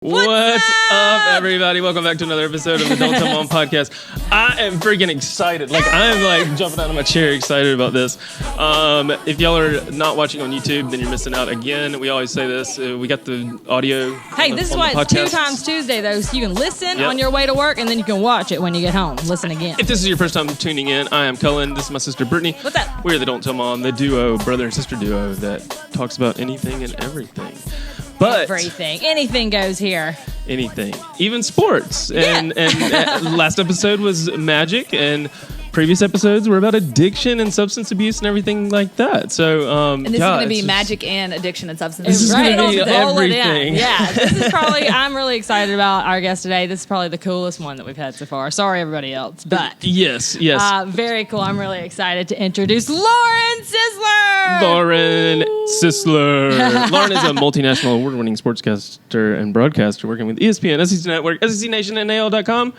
What's up, everybody? Welcome back to another episode of the Don't Tell Mom podcast. I am freaking excited. I'm jumping out of my chair excited about this. If y'all are not watching on YouTube, then you're missing out again. We always say this. We got the audio. Hey, this is why it's 2 times Tuesday, though. So you can listen on your way to work, and then you can watch it when you get home. Listen again. If this is your first time tuning in, I am Cullen. This is my sister, Britany. What's up? We're the Don't Tell Mom, the duo, brother and sister duo that talks about anything and everything. But anything goes here. Anything, even sports. And last episode was magic, and previous episodes were about addiction and substance abuse and everything like that. So, and this is going to be magic and addiction and substance abuse. This is going to be roll everything. Yeah, this is probably. I'm really excited about our guest today. This is probably the coolest one that we've had so far. Sorry, everybody else, but yes, very cool. I'm really excited to introduce Lauren Sisler. Lauren Sisler. Lauren is a multinational award-winning sportscaster and broadcaster working with ESPN, SEC Network, SEC Nation, and AL.com.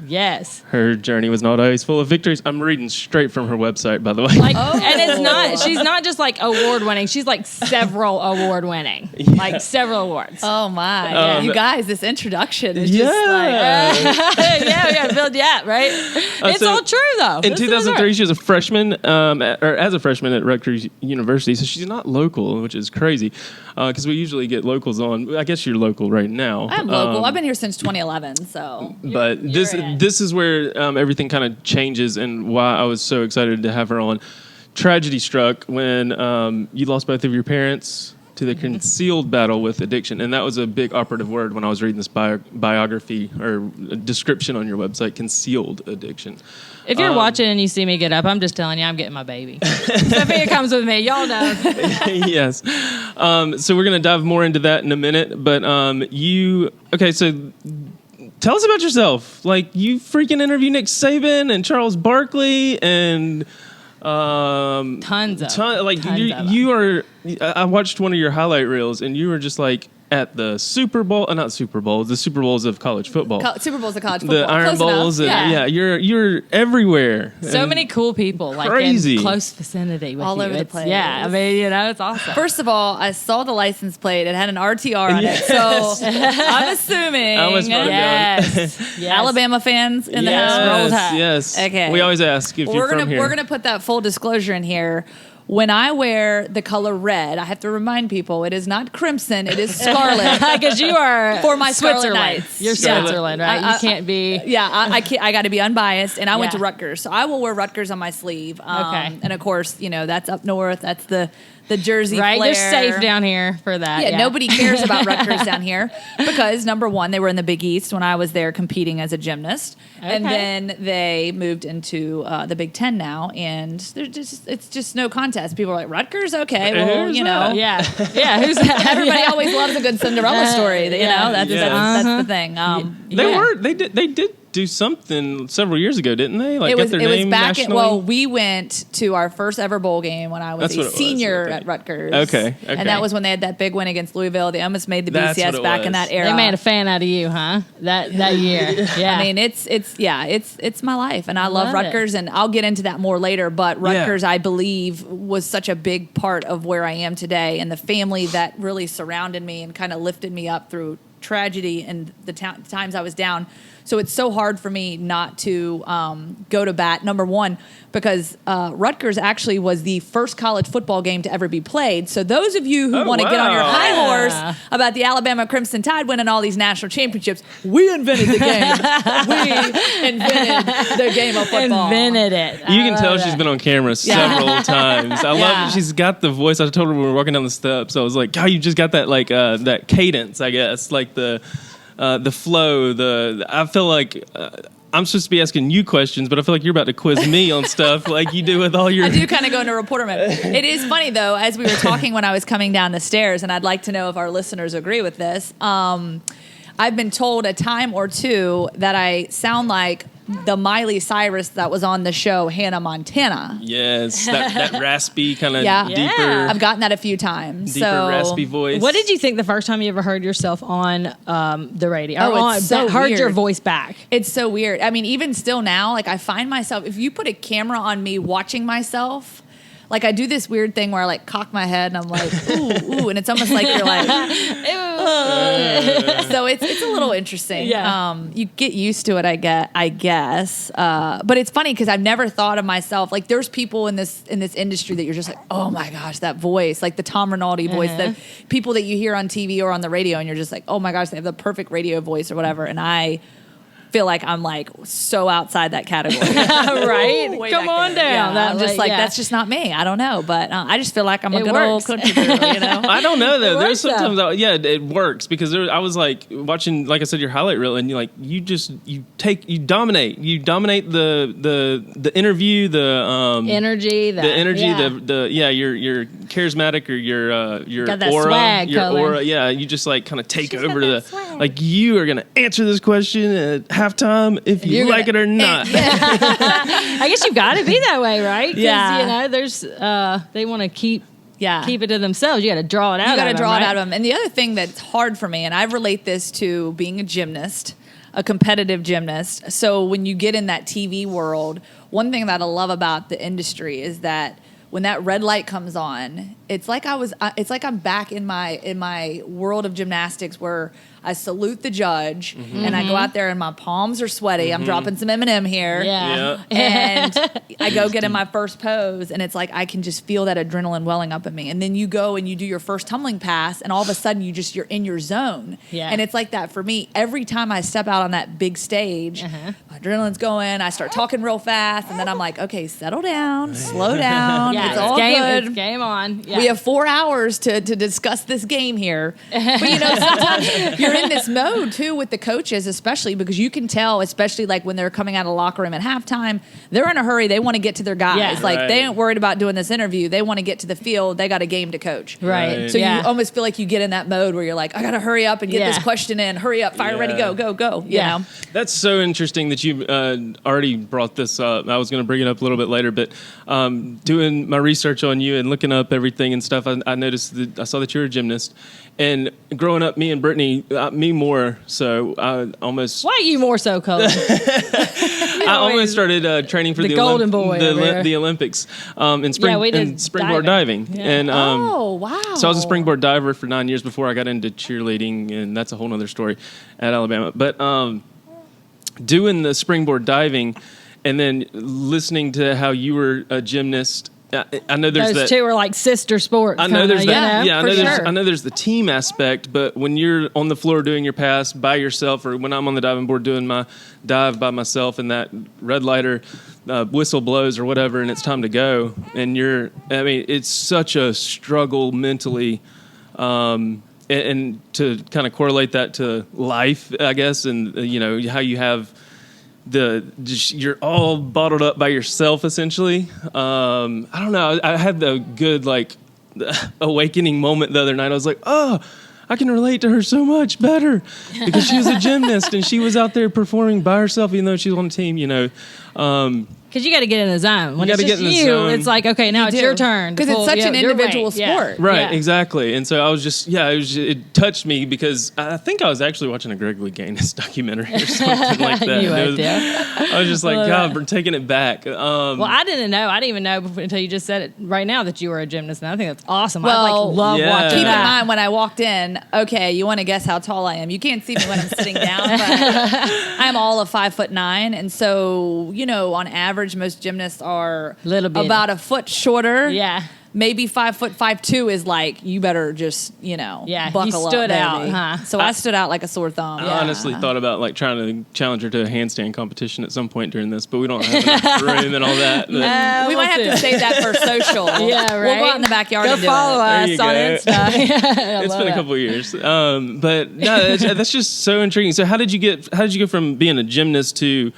Yes. Her journey was not always full of victories. I'm reading straight from her website, by the way. And it's not, she's not just like award winning. She's like several award winning. Yeah. Like several awards. Oh my. You guys, this introduction is just right? It's all true though. In 2003, she was a freshman, as a freshman at Rutgers University. So she's not local, which is crazy. Because we usually get locals on. I guess you're local right now. I'm local. I've been here since 2011, so. But this is where everything kind of changes, and why I was so excited to have her on. Tragedy struck when you lost both of your parents to the concealed battle with addiction, and that was a big operative word when I was reading this biography or description on your website, concealed addiction. If you're watching and you see me get up, I'm just telling you I'm getting my baby. Sophia comes with me. Y'all know. Yes. So we're going to dive more into that in a minute, but so tell us about yourself. Like, you freaking interview Nick Saban and Charles Barkley and tons of them. You are. I watched one of your highlight reels, and you were just like at the Super Bowl, not Super Bowl, the Super Bowls of college football. Super Bowls of college football. The Iron Bowls. You're everywhere. So many cool people, like crazy. In close vicinity with all you. over the place. Yeah, I mean, it's awesome. First of all, I saw the license plate. It had an RTR on it, so I'm assuming. I was yes. Alabama fans in the house. Yes. Okay. We always ask if you're from here. We're gonna put that full disclosure in here. When I wear the color red, I have to remind people it is not crimson, it is scarlet. Because you are for my Switzerland. Nights. You're Switzerland, right? You can't be. Yeah, I got to be unbiased, and I went to Rutgers, so I will wear Rutgers on my sleeve. Okay. And of course, that's up north. That's the Jersey right, flair. They're safe down here for that. Yeah, nobody cares about Rutgers down here because, number one, they were in the Big East when I was there competing as a gymnast. Okay. And then they moved into the Big Ten now, and it's just no contest. People are like, Rutgers? Okay, well, Yeah. Who's everybody always loves a good Cinderella story. That's the thing. They did do something several years ago, didn't they? Like, it was back nationally? we went to our first ever bowl game when I was a senior at Rutgers. Okay. And that was when they had that big win against Louisville. They almost made the BCS back in that era. They made a fan out of you, huh? That year. Yeah. I mean, it's my life, and I love Rutgers, and I'll get into that more later, but Rutgers, I believe, was such a big part of where I am today, and the family that really surrounded me and kind of lifted me up through tragedy and the times I was down. So it's so hard for me not to go to bat, number one, because Rutgers actually was the first college football game to ever be played. So those of you who want to get on your high horse about the Alabama Crimson Tide winning all these national championships, we invented the game. We invented the game of football. Invented it. You can tell she's been on camera several times. I love it. She's got the voice. I told her when we were walking down the steps, I was like, God, you just got that that cadence, I guess, like the flow. I feel like I'm supposed to be asking you questions, but I feel like you're about to quiz me on stuff like you do with all your. I do kind of go into reporter mode. It is funny though, as we were talking when I was coming down the stairs, and I'd like to know if our listeners agree with this. I've been told a time or two that I sound like the Miley Cyrus that was on the show Hannah Montana. Yes, that raspy kind of deeper. Yeah. I've gotten that a few times. Deeper, raspy voice. What did you think the first time you ever heard yourself on the radio? It's so heard weird. Your voice back. It's so weird. I mean, even still now, like I find myself, if you put a camera on me watching myself, like I do this weird thing where I like cock my head and I'm like, ooh, and it's almost like you're like, so it's a little interesting. Yeah. You get used to it, I guess. But it's funny because I've never thought of myself, like there's people in this industry that you're just like, oh my gosh, that voice, like the Tom Rinaldi voice, the people that you hear on TV or on the radio, and you're just like, oh my gosh, they have the perfect radio voice or whatever. And I feel like I'm like so outside that category. Right? Way Come back on there. down. Yeah, I'm just like, yeah. that's just not me. I don't know. But I just feel like I'm a It good works. old country girl, you know? I don't know though. It There's works, sometimes, it works because I was like watching, like I said, your highlight reel, and you dominate the interview, the energy, you're charismatic, or your got that aura, swag, your Cullen. aura, you just like kind of take She's over got the that swag. like you are gonna answer this question at halftime if you You're like gonna- it or not. I guess you got to be that way, right? 'Cause, Yeah. there's they want to keep Yeah. it to themselves. You got to draw it out. You got to of draw them, it right? out of them. And the other thing that's hard for me, and I relate this to being a gymnast, a competitive gymnast. So when you get in that TV world, one thing that I love about the industry is that when that red light comes on, it's like I'm back in my world of gymnastics where I salute the judge and I go out there and my palms are sweaty. I'm dropping some M&M here. Yeah. And I go get in my first pose, and it's like I can just feel that adrenaline welling up in me. And then you go and you do your first tumbling pass, and all of a sudden you're in your zone. Yeah. And it's like that for me. Every time I step out on that big stage, my adrenaline's going, I start talking real fast, and then I'm like, okay, settle down, slow down. Yeah, It's all game, good. It's game on. Yeah. We have 4 hours to discuss this game here. But sometimes you're in this mode too with the coaches, especially because you can tell, especially like when they're coming out of the locker room at halftime, they're in a hurry. They want to get to their guys. Yeah. Like Right. they ain't worried about doing this interview. They want to get to the field. They got a game to coach. Right. So Yeah. you almost feel like you get in that mode where you're like, I got to hurry up and get this question in. Hurry up, fire ready, Yeah. go. You Yeah. know? That's so interesting that you already brought this up. I was going to bring it up a little bit later, but doing my research on you and looking up everything and stuff, I noticed that I saw that you're a gymnast. And growing up, me and Britany, me more so, I almost Why you more so, Cullen? I almost started training for the the golden boy over here. the Olympics in spring we did in springboard diving. Yeah. And Oh, wow. so I was a springboard diver for 9 years before I got into cheerleading, and that's a whole nother story at Alabama. But doing the springboard diving and then listening to how you were a gymnast, I know there's Those that. two are like sister sports. I know kinda, there's that. you know, Yeah, I for know there's sure. I know there's the team aspect, but when you're on the floor doing your pass by yourself, or when I'm on the diving board doing my dive by myself, and that red lighter whistle blows or whatever, and it's time to go, and it's such a struggle mentally, and to kind of correlate that to life, I guess, and how you have. You're all bottled up by yourself essentially. I don't know. I had the good awakening moment the other night. I was like, oh, I can relate to her so much better because she was a gymnast and she was out there performing by herself, even though she was on a team. Because you got to get in the zone. When You it's gotta just get in the you, zone. it's like, okay, now it's your turn. Because it's such an your individual weight. Yeah. sport. Right, Yeah. exactly. And so I was just, it touched me because I think I was actually watching a Greg Louganis documentary or something like that. You And it would, was- yeah. I was just like, Love God, that. we're taking it back. Well, I didn't know. I didn't even know until you just said it right now that you were a gymnast. And I think that's awesome. I Well, love Yeah. watching Keep in that. mind when I walked in, okay, you want to guess how tall I am. You can't see me when I'm sitting down, but I'm all of 5'9", and so on average, most gymnasts are Little bitty. about a foot shorter. Yeah. Maybe 5'2" is like you better just Yeah, you buckle stood up, out, baby. huh? So I stood out like a sore thumb. I honestly thought about trying to challenge her to a handstand competition at some point during this, but we don't have enough room and all that. But We might have to save that for social. Yeah, right. We'll go out in the backyard Go and do follow it. There us you on go. Insta. it's been a couple of years. But no, that's just so intriguing. So how did you go from being a gymnast to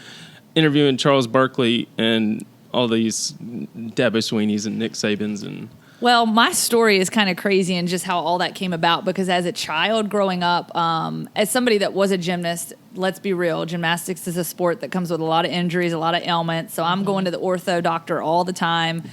interviewing Charles Barkley and all these Dabo Sweeneys and Nick Sabans and... Well, my story is kind of crazy and just how all that came about because as a child growing up, as somebody that was a gymnast, let's be real, gymnastics is a sport that comes with a lot of injuries, a lot of ailments. So I'm going to the ortho doctor all the time,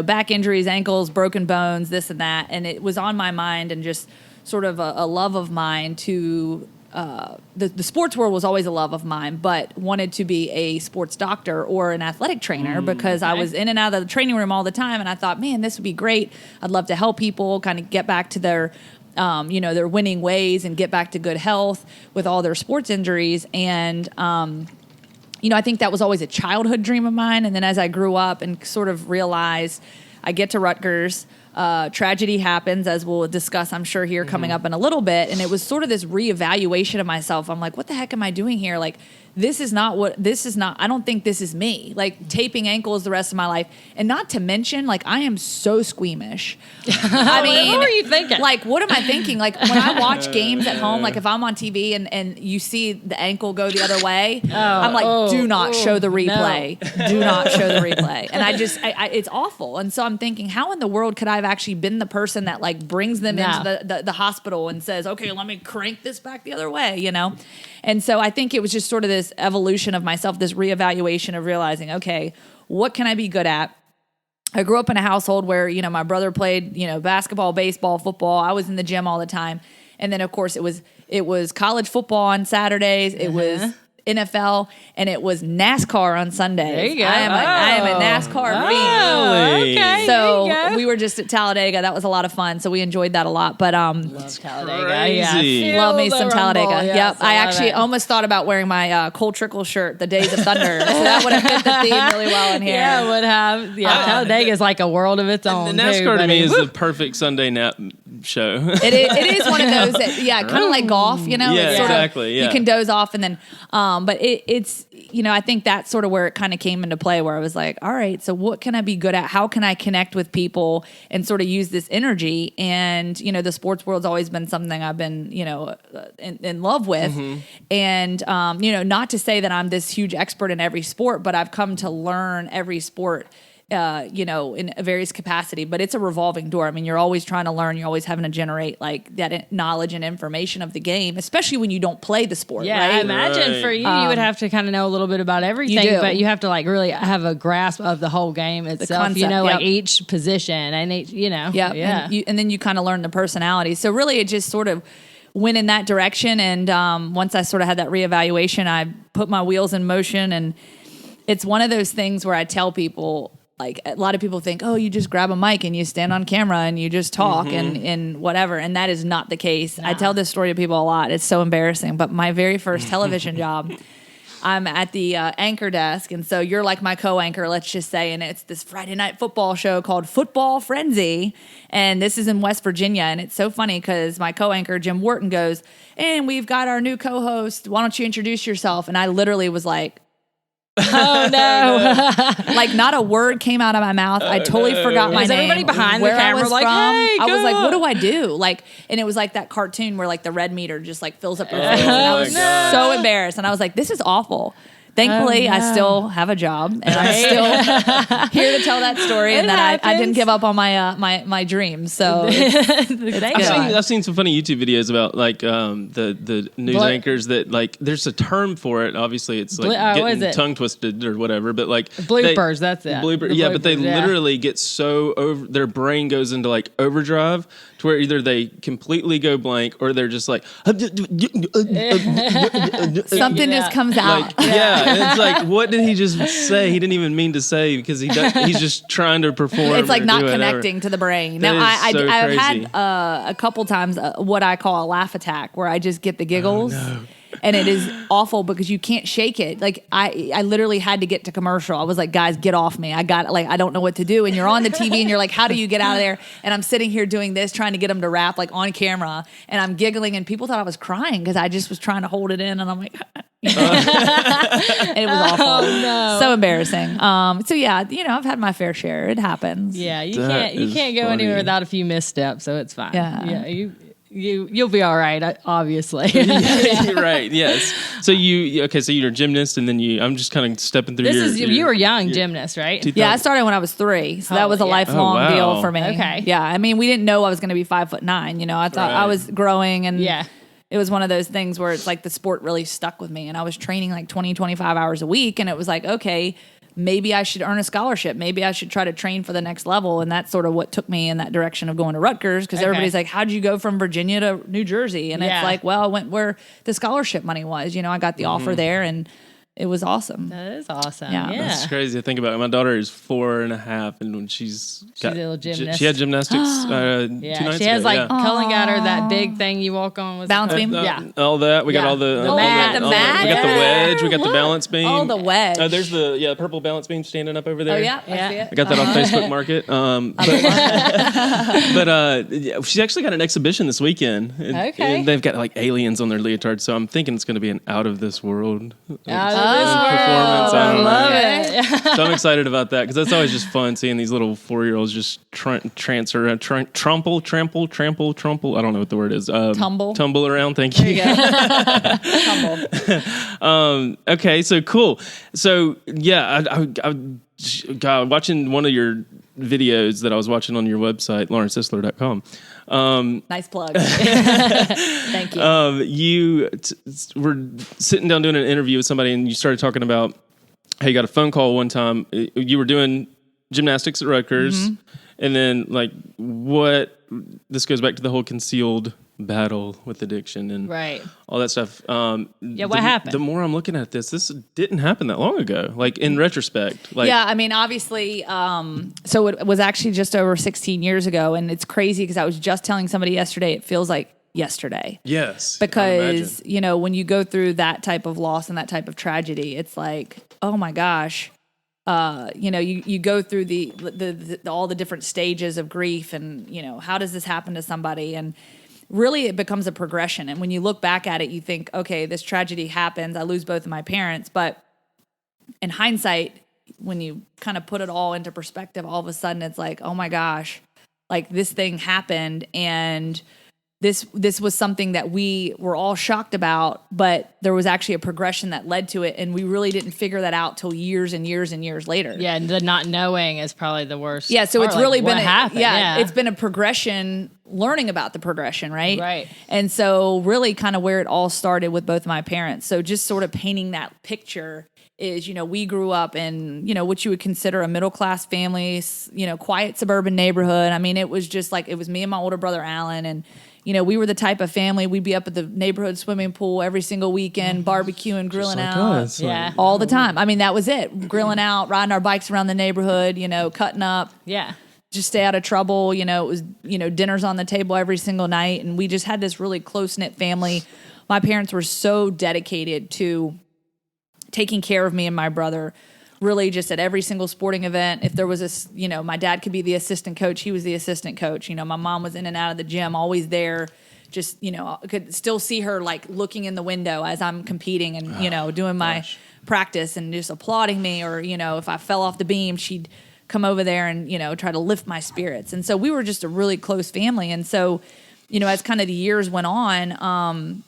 back injuries, ankles, broken bones, this and that. And it was on my mind and just sort of a love of mine to the sports world was always a love of mine, but wanted to be a sports doctor or an athletic trainer because I was in and out of the training room all the time. And I thought, man, this would be great. I'd love to help people kind of get back to their their winning ways and get back to good health with all their sports injuries. And, I think that was always a childhood dream of mine. And then as I grew up and sort of realized I get to Rutgers, tragedy happens, as we'll discuss, I'm sure, here coming up in a little bit. And it was sort of this reevaluation of myself. I'm like, what the heck am I doing here? Like, this is not, I don't think this is me. Like, taping ankles the rest of my life. And not to mention, like, I am so squeamish. I mean, what were you thinking? Like, what am I thinking? Like, when I watch games at home, like, if I'm on TV and you see the ankle go the other way, I'm like, do not show the replay. No. Do not show the replay. And it's awful. And so I'm thinking, how in the world could I have actually been the person that, like, brings them into the hospital and says, okay, let me crank this back the other way, And so I think it was just sort of this evolution of myself, this reevaluation of realizing, okay, what can I be good at? I grew up in a household where, my brother played, basketball, baseball, football. I was in the gym all the time. And then, of course, it was college football on Saturdays. It was NFL, and it was NASCAR on Sundays. There you go. I am a NASCAR fiend. Okay. So we were just at Talladega. That was a lot of fun. So we enjoyed that a lot. But love Talladega. Crazy. Yeah, love me some Talladega. Yes, Yep. I actually almost thought about wearing my Cole Trickle shirt, the Days of Thunder. So that would have fit the theme really well in here. Yeah, it would have. Yeah, Talladega is like a world of its own. The NASCAR to me is the perfect Sunday nap show. It is one of those that, kind of like golf, Yeah, it's sort exactly. of, you can doze off and then, but it's, I think that's sort of where it kind of came into play, where I was like, all right, so what can I be good at? How can I connect with people and sort of use this energy? And, the sports world's always been something I've been, in love with. And, not to say that I'm this huge expert in every sport, but I've come to learn every sport in various capacity, but it's a revolving door. I mean, you're always trying to learn. You're always having to generate like that knowledge and information of the game, especially when you don't play the sport. Yeah, right? I imagine for you would have to kind of know a little bit about everything, but you have to like really have a grasp of the whole game itself. Concept, like each position and each, yeah. And then you kind of learn the personality. So really, it just sort of went in that direction. And once I sort of had that reevaluation, I put my wheels in motion. And it's one of those things where I tell people. Like a lot of people think, oh, you just grab a mic and you stand on camera and you just talk and whatever. And that is not the case. I tell this story to people a lot. It's so embarrassing. But my very first television job, I'm at the anchor desk. And so you're like my co-anchor, let's just say. And it's this Friday night football show called Football Frenzy. And this is in West Virginia. And it's so funny because my co-anchor, Jim Wharton, goes, and we've got our new co-host. Why don't you introduce yourself? And I literally was like, oh no! Like not a word came out of my mouth. I totally forgot my name. Everybody behind where the camera I was like, from. hey, I was like, go. what do I do? Like, and it was like that cartoon where like the red meter just like fills up your face. And I was so embarrassed. And I was like, this is awful. Thankfully, I still have a job, and I'm still here to tell that story. And that I didn't give up on my dreams. So I've seen some funny YouTube videos about like the news anchors that like there's a term for it. Obviously, it's like getting tongue twisted or whatever. But like bloopers, that's it. Bloopers, but they literally get so over. Their brain goes into like overdrive to where either they completely go blank or they're just like something just comes out. Like, and it's like, what did he just say? He didn't even mean to say because he's just trying to perform. It's like not connecting to the brain. Now, I've had a couple times what I call a laugh attack where I just get the giggles. Oh, no. And it is awful because you can't shake it. Like I literally had to get to commercial. I was like, guys, get off me. I don't know what to do. And you're on the TV and you're like, how do you get out of there? And I'm sitting here doing this, trying to get them to rap like on camera. And I'm giggling and people thought I was crying because I just was trying to hold it in. And I'm like, and it was awful. Oh, no. So embarrassing. So yeah, I've had my fair share. It happens. Yeah, you can't go anywhere without a few missteps. So it's fine. Yeah. You'll be all right, obviously. Right. Yes. So you're a gymnast, and then I'm just kind of stepping through. You were young gymnast, right? Yeah, I started when I was 3, so that was a lifelong deal for me. Okay. Yeah, I mean, we didn't know I was going to be 5'9". I thought I was growing, and it was one of those things where it's like the sport really stuck with me, and I was training like 20, 25 hours a week, and it was like, okay, maybe I should earn a scholarship. Maybe I should try to train for the next level. And that's sort of what took me in that direction of going to Rutgers, because everybody's like, how'd you go from Virginia to New Jersey? And it's like, well, I went where the scholarship money was. You know, I got the offer there, and it was awesome. That is awesome. Yeah. That's crazy to think about. My daughter is 4.5, and when she's a little gymnast. She had gymnastics 2 nights she has ago. Cullen got her that big thing you walk on with Balance beam? All that. We got all the mat. The mat? We got the wedge. We got the balance beam. Oh, the wedge. There's the purple balance beam standing up over there. Oh, yeah. I see it. I got that on Facebook Market. But she's actually got an exhibition this weekend. And they've got like aliens on their leotards, so I'm thinking it's going to be an out of this world performance. I love it. So I'm excited about that, because that's always just fun seeing these little 4-year-olds just trample. I don't know what the word is. Tumble around. Thank you. There you go. Tumble. Okay, so cool. So yeah, God, watching one of your videos that I was watching on your website, laurensisler.com. Nice plug. Thank you. You were sitting down doing an interview with somebody, and you started talking about how you got a phone call one time. You were doing gymnastics at Rutgers, and then this goes back to the whole concealed battle with addiction and all that stuff. What happened? The more I'm looking at this didn't happen that long ago. Like, in retrospect. I mean, obviously, so it was actually just over 16 years ago, and it's crazy because I was just telling somebody yesterday, it feels like yesterday. Yes. Because, when you go through that type of loss and that type of tragedy, it's like, oh my gosh. You go through the all the different stages of grief, and, how does this happen to somebody? And really it becomes a progression. And when you look back at it, you think, okay, this tragedy happens. I lose both of my parents. But in hindsight, when you kind of put it all into perspective, all of a sudden it's like, oh my gosh, like this thing happened, and this was something that we were all shocked about, but there was actually a progression that led to it, and we really didn't figure that out till years and years and years later. Yeah, and the not knowing is probably the worst. Yeah, so part. it's really been happened. It's been a progression, learning about the progression, right? Right. And so really kind of where it all started with both my parents. So just sort of painting that picture is, we grew up in, what you would consider a middle-class family, quiet suburban neighborhood. I mean, it was just like, it was me and my older brother, Alan, and we were the type of family, we'd be up at the neighborhood swimming pool every single weekend, barbecuing, grilling out. All the time. I mean, that was it. Grilling out, riding our bikes around the neighborhood, cutting up. Yeah. Just stay out of trouble. It was, dinners on the table every single night. And we just had this really close-knit family. My parents were so dedicated to taking care of me and my brother. Really just at every single sporting event. If there was my dad could be the assistant coach, he was the assistant coach. My mom was in and out of the gym, always there. Just, I could still see her like looking in the window as I'm competing and, doing my practice and just applauding me. Or, if I fell off the beam, she'd come over there and, try to lift my spirits. And so we were just a really close family. And so, as kind of the years went on,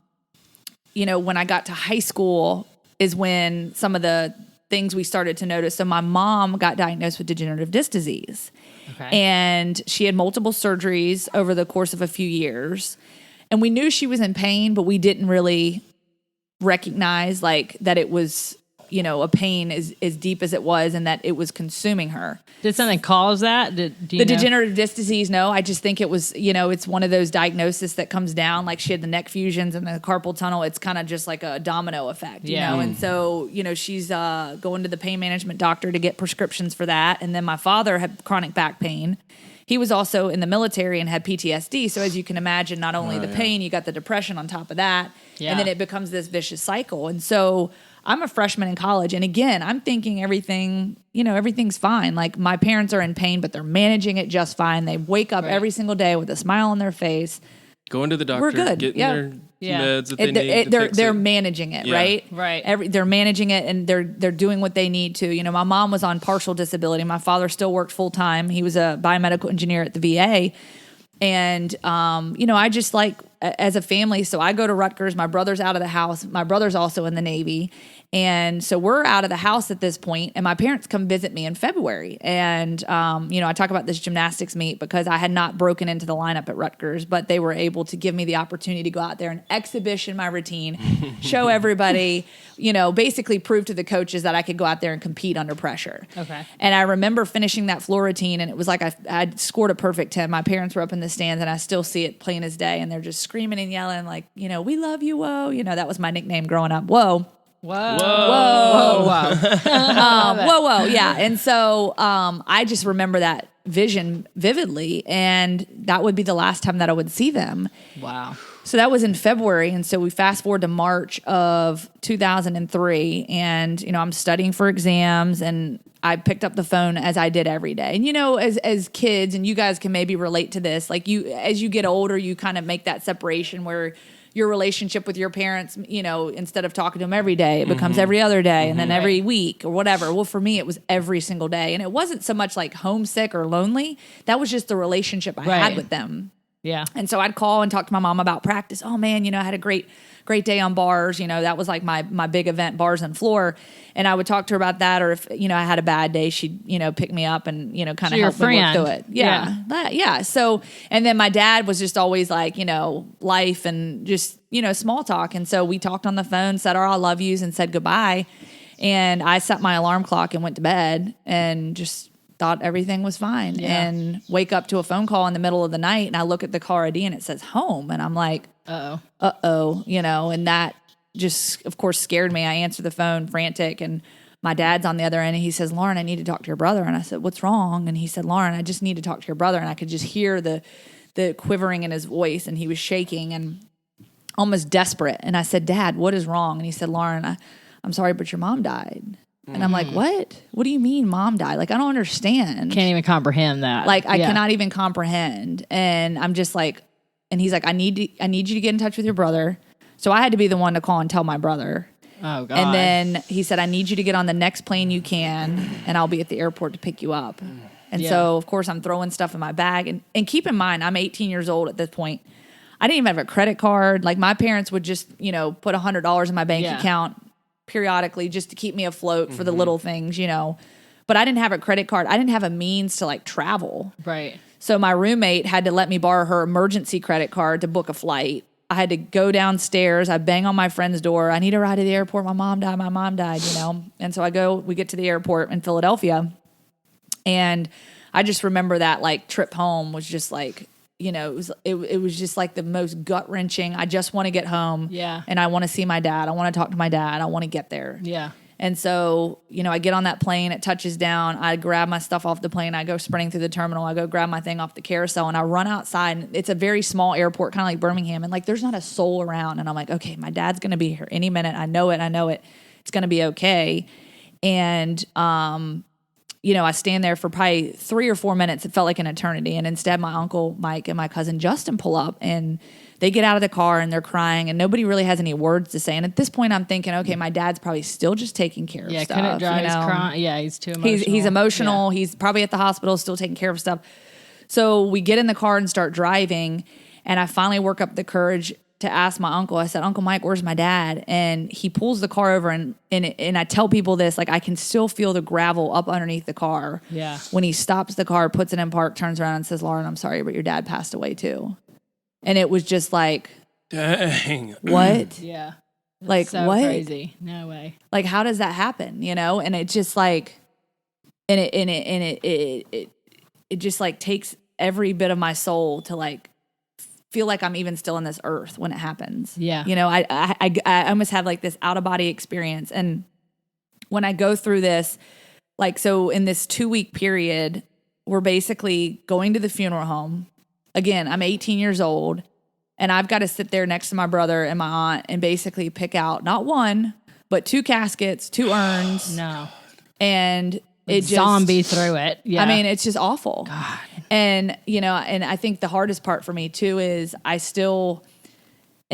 when I got to high school is when some of the things we started to notice. So my mom got diagnosed with degenerative disc disease. Okay. And she had multiple surgeries over the course of a few years. And we knew she was in pain, but we didn't really recognize that it was, a pain as deep as it was, and that it was consuming her. Did something cause that? Do you know? Degenerative disc disease, no. I just think it was, it's one of those diagnoses that comes down. Like she had the neck fusions and the carpal tunnel. It's kind of just like a domino effect, you know? And so, she's going to the pain management doctor to get prescriptions for that. And then my father had chronic back pain. He was also in the military and had PTSD. So as you can imagine, not only the pain, you got the depression on top of that. Yeah. And then it becomes this vicious cycle. And so I'm a freshman in college. And again, I'm thinking everything's fine. Like my parents are in pain, but they're managing it just fine. They wake up every single day with a smile on their face. Going to the doctor, we're good. Getting their meds that they need. They're managing it, right? Right. They're managing it, and they're doing what they need to. My mom was on partial disability. My father still worked full time. He was a biomedical engineer at the VA, and I just as a family, so I go to Rutgers. My brother's out of the house. My brother's also in the Navy. And so we're out of the house at this point, and my parents come visit me in February. And, I talk about this gymnastics meet because I had not broken into the lineup at Rutgers, but they were able to give me the opportunity to go out there and exhibition my routine, show everybody, basically prove to the coaches that I could go out there and compete under pressure. Okay. And I remember finishing that floor routine, and it was like I'd scored a perfect 10. My parents were up in the stands, and I still see it plain as day, and they're just screaming and yelling like, we love you, whoa. That was my nickname growing up, whoa. Whoa. Whoa. Whoa. Whoa. Yeah. And so I just remember that vision vividly, and that would be the last time that I would see them. Wow. So that was in February. And so we fast forward to March of 2003, and, I'm studying for exams, and I picked up the phone as I did every day. And, as kids, and you guys can maybe relate to this, like as you get older, you kind of make that separation where your relationship with your parents, instead of talking to them every day, it becomes every other day and then every week or whatever. Well, for me, it was every single day. And it wasn't so much like homesick or lonely. That was just the relationship I had with them. Yeah. And so I'd call and talk to my mom about practice. Oh man, I had a great day on bars. That was like my big event, bars and floor. And I would talk to her about that. Or if, I had a bad day, she'd, pick me up and, kind of help me work through it. Yeah. So, and then my dad was just always like, life and just, small talk. And so we talked on the phone, said our I love yous and said goodbye. And I set my alarm clock and went to bed and just thought everything was fine, and wake up to a phone call in the middle of the night, and I look at the caller ID and it says home, and I'm like, uh-oh, and that just, of course, scared me. I answer the phone frantic, and my dad's on the other end, and he says, Lauren, I need to talk to your brother. And I said, what's wrong? And he said, Lauren, I just need to talk to your brother. And I could just hear the quivering in his voice, and he was shaking and almost desperate. And I said, Dad, what is wrong? And he said, Lauren, I'm sorry, but your mom died. And I'm like, what? What do you mean mom died? Like, I don't understand. Can't even comprehend that. Like, I cannot even comprehend. And I'm just like, and he's like, I need you to get in touch with your brother. So I had to be the one to call and tell my brother. Oh, God. And then he said, I need you to get on the next plane you can, and I'll be at the airport to pick you up. And so, of course, I'm throwing stuff in my bag. And keep in mind, I'm 18 years old at this point. I didn't even have a credit card. Like, my parents would just, put $100 in my bank account periodically just to keep me afloat for the little things, but I didn't have a credit card. I didn't have a means to like travel. Right. So my roommate had to let me borrow her emergency credit card to book a flight. I had to go downstairs. I bang on my friend's door. I need a ride to the airport. My mom died, And so we get to the airport in Philadelphia, and I just remember that like trip home was just like, it was just like the most gut wrenching. I just want to get home. Yeah. And I want to see my dad. I want to talk to my dad. I want to get there. Yeah. And so, I get on that plane, it touches down. I grab my stuff off the plane. I go sprinting through the terminal. I go grab my thing off the carousel, and I run outside. And it's a very small airport, kind of like Birmingham. And like, there's not a soul around. And I'm like, okay, my dad's going to be here any minute. I know it. It's going to be okay. And, I stand there for probably 3 or 4 minutes. It felt like an eternity. And instead, my uncle Mike and my cousin Justin pull up, and they get out of the car, and they're crying, and nobody really has any words to say. And at this point, I'm thinking, okay, my dad's probably still just taking care of stuff. Couldn't drive. He's crying. Yeah, he's too emotional. He's emotional. Yeah. He's probably at the hospital, still taking care of stuff. So we get in the car and start driving, and I finally work up the courage to ask my uncle. I said, Uncle Mike, where's my dad? And he pulls the car over, and I tell people this, like, I can still feel the gravel up underneath the car. Yeah. When he stops the car, puts it in park, turns around and says, Lauren, I'm sorry, but your dad passed away too. And it was just like, dang. What? Yeah. Like, so what? Crazy. No way. Like, how does that happen? And it just like, and it just like takes every bit of my soul to like feel like I'm even still in this earth when it happens. Yeah. I almost have like this out of body experience. And when I go through this, like, so in this 2-week period, we're basically going to the funeral home. Again, I'm 18 years old, and I've got to sit there next to my brother and my aunt and basically pick out not one, but 2 caskets, 2 urns. No. And it just zombie through it. Yeah. I mean, it's just awful. God. And, and I think the hardest part for me too is and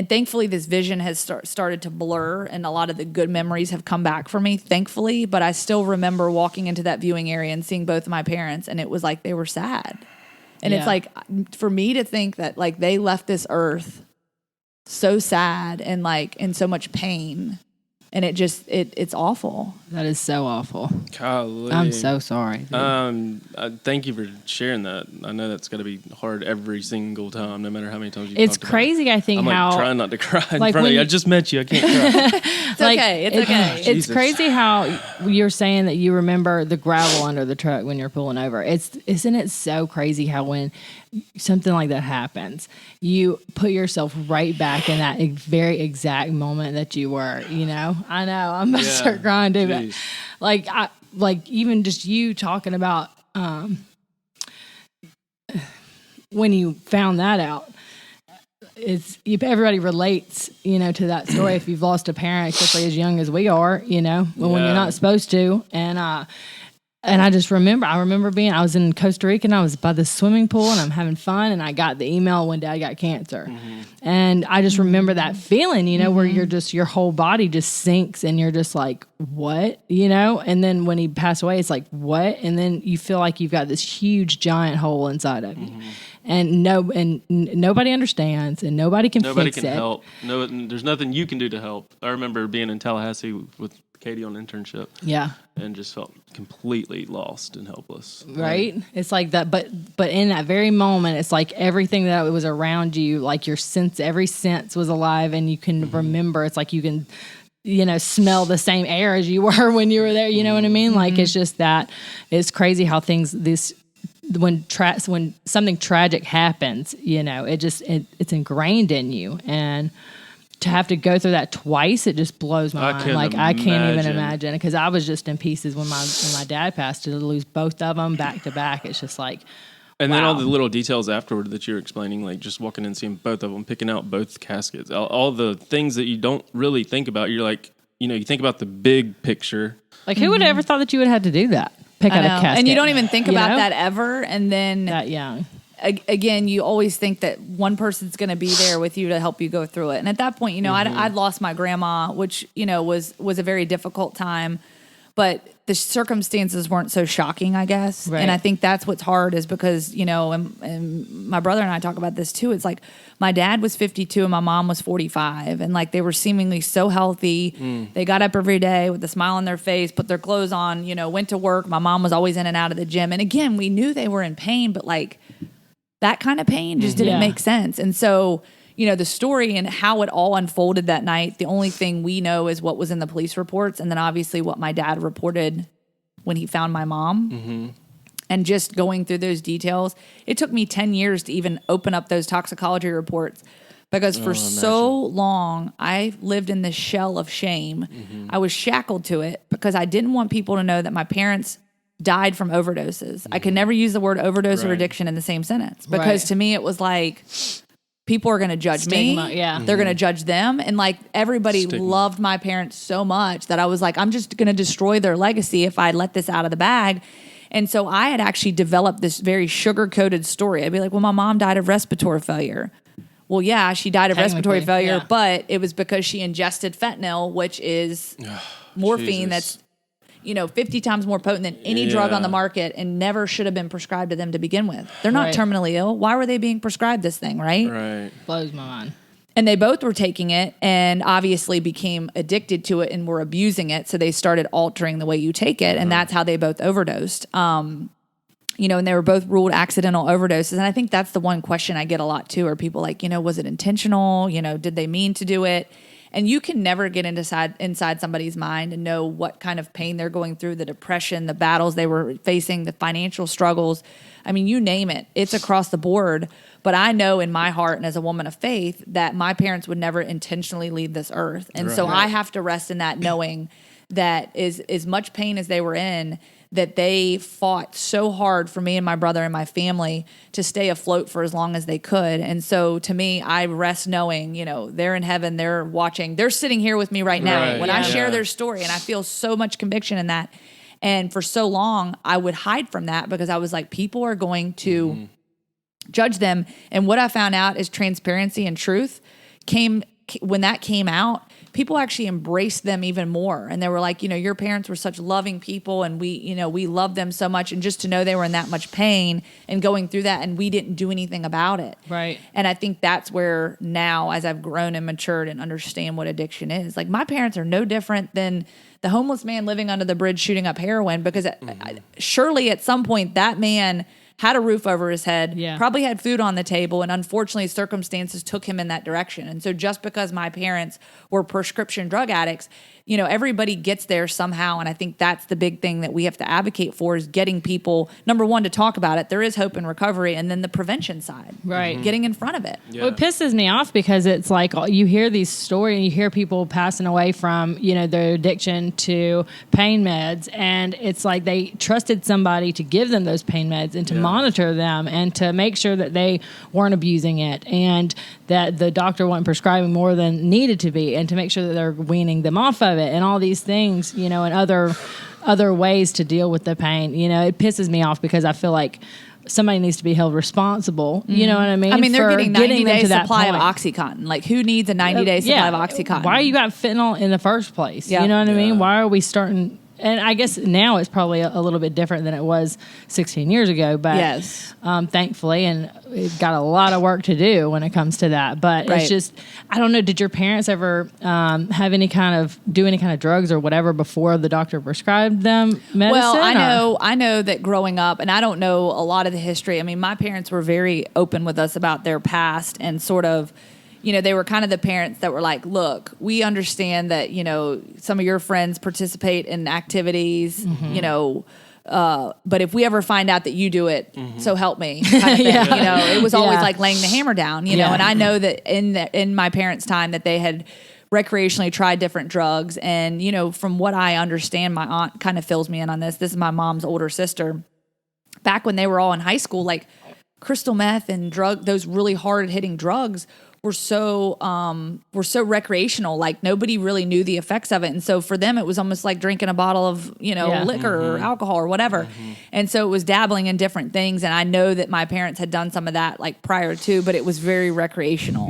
thankfully this vision has started to blur, and a lot of the good memories have come back for me, thankfully, but I still remember walking into that viewing area and seeing both of my parents, and it was like they were sad. And it's like, for me to think that like they left this earth so sad and like in so much pain. And it's awful. That is so awful. Golly. I'm so sorry. Thank you for sharing that. I know that's got to be hard every single time, no matter how many times you It's crazy, I think, I'm how... like trying not to cry in like front of you. when I just met you. I can't cry. It's okay. It's okay. It's Jesus. crazy how you're saying that you remember the gravel under the truck when you're pulling over. Isn't it so crazy how when something like that happens, you put yourself right back in that very exact moment that you were, you know? I know, I'm going to start crying too, but like even just you talking about when you found that out, everybody relates, you know, to that story. If you've lost a parent, especially as young as we are, you know, when you're not supposed to. And I remember I was in Costa Rica and I was by the swimming pool and I'm having fun and I got the email when Dad got cancer. And I just remember that feeling, you know, where your whole body just sinks and you're just like, what, you know? And then when he passed away, it's like, what? And then you feel like you've got this huge giant hole inside of you. And nobody understands and nobody can fix it. Help. No, there's nothing you can do to help. I remember being in Tallahassee with Katie on internship. Yeah. And just felt completely lost and helpless. Right? It's like that, but in that very moment, it's like everything that was around you, like every sense was alive and you can remember. It's like you can, you know, smell the same air as you were when you were there. You know what I mean? Like it's just that, it's crazy how when something tragic happens, you know, it's ingrained in you. And to have to go through that twice, it just blows my mind. Like I can't even imagine, because I was just in pieces when my dad passed. To lose both of them back to back, it's just like. And then all the little details afterward that you're explaining, like just walking in and seeing both of them, picking out both caskets, all the things that you don't really think about. You're like, you know, you think about the big picture. Like who would have ever thought that you would have had to do that? Pick out a casket. And you don't even think about that ever. And then that young. Again, you always think that one person's going to be there with you to help you go through it. And at that point, you know, I'd lost my grandma, which, you know, was a very difficult time, but the circumstances weren't so shocking, I guess. Right. And I think that's what's hard is because, you know, and my brother and I talk about this too. It's like my dad was 52 and my mom was 45 and like they were seemingly so healthy. They got up every day with a smile on their face, put their clothes on, you know, went to work. My mom was always in and out of the gym. And again, we knew they were in pain, but like, that kind of pain just didn't make sense. And so, you know, the story and how it all unfolded that night, the only thing we know is what was in the police reports and then obviously what my dad reported when he found my mom. And just going through those details, it took me 10 years to even open up those toxicology reports because for so long, I lived in this shell of shame. I was shackled to it because I didn't want people to know that my parents died from overdoses. I could never use the word overdose or addiction in the same sentence because to me it was like people are going to judge Stigma, me. They're going to judge them. And like everybody loved my parents so much that I was like, I'm just going to destroy their legacy if I let this out of the bag. And so I had actually developed this very sugar-coated story. I'd be like, well, my mom died of respiratory failure. Well, yeah, she died of respiratory failure, but it was because she ingested fentanyl, which is morphine that's, you know, 50 times more potent than any drug on the market and never should have been prescribed to them to begin with. They're not terminally ill. Why were they being prescribed this thing, right? Right. Blows my mind. And they both were taking it and obviously became addicted to it and were abusing it. So they started altering the way you take it. And that's how they both overdosed. You know, and they were both ruled accidental overdoses. And I think that's the one question I get a lot too, are people like, you know, was it intentional? You know, did they mean to do it? And you can never get inside somebody's mind and know what kind of pain they're going through, the depression, the battles they were facing, the financial struggles. I mean, you name it. It's across the board. But I know in my heart and as a woman of faith that my parents would never intentionally leave this earth. And so I have to rest in that knowing that as much pain as they were in, that they fought so hard for me and my brother and my family to stay afloat for as long as they could. And so to me, I rest knowing, you know, they're in heaven, they're watching, they're sitting here with me right now when I share their story. And I feel so much conviction in that. And for so long, I would hide from that because I was like, people are going to judge them. And what I found out is transparency and truth when that came out, people actually embraced them even more. And they were like, your parents were such loving people, and we loved them so much. And just to know they were in that much pain and going through that, and we didn't do anything about it. Right. And I think that's where now, as I've grown and matured and understand what addiction is, like my parents are no different than the homeless man living under the bridge shooting up heroin, because surely at some point that man had a roof over his head, probably had food on the table, and unfortunately circumstances took him in that direction. And so just because my parents were prescription drug addicts, everybody gets there somehow. And I think that's the big thing that we have to advocate for, is getting people, number one, to talk about it. There is hope in recovery, and then the prevention side, right? Getting in front of it. Yeah. Well, it pisses me off because it's like you hear these stories and you hear people passing away from, their addiction to pain meds. And it's like they trusted somebody to give them those pain meds and to monitor them and to make sure that they weren't abusing it, and that the doctor wasn't prescribing more than needed to be, and to make sure that they're weaning them off of it, and all these things, and other ways to deal with the pain. It pisses me off because I feel like somebody needs to be held responsible. You know what I mean? I mean, they're getting 90-day supply of OxyContin. Like, who needs a 90-day supply of OxyContin? Why you got fentanyl in the first place? You know what I mean? Why are we starting... And I guess now it's probably a little bit different than it was 16 years ago. But thankfully, and we've got a lot of work to do when it comes to that. But it's just, I don't know, did your parents ever have any kind of drugs or whatever before the doctor prescribed them medicine? Well, I know that growing up, and I don't know a lot of the history. I mean, my parents were very open with us about their past, and sort of, they were kind of the parents that were like, look, we understand that, some of your friends participate in activities, but if we ever find out that you do it, so help me kind of thing. It was always like laying the hammer down, and I know that in my parents' time that they had recreationally tried different drugs. And, from what I understand, my aunt kind of fills me in on this. This is my mom's older sister. Back when they were all in high school, like crystal meth and those really hard hitting drugs were so recreational. Like nobody really knew the effects of it, and so for them it was almost like drinking a bottle of liquor or alcohol or whatever. And so it was dabbling in different things. And I know that my parents had done some of that like prior to, but it was very recreational.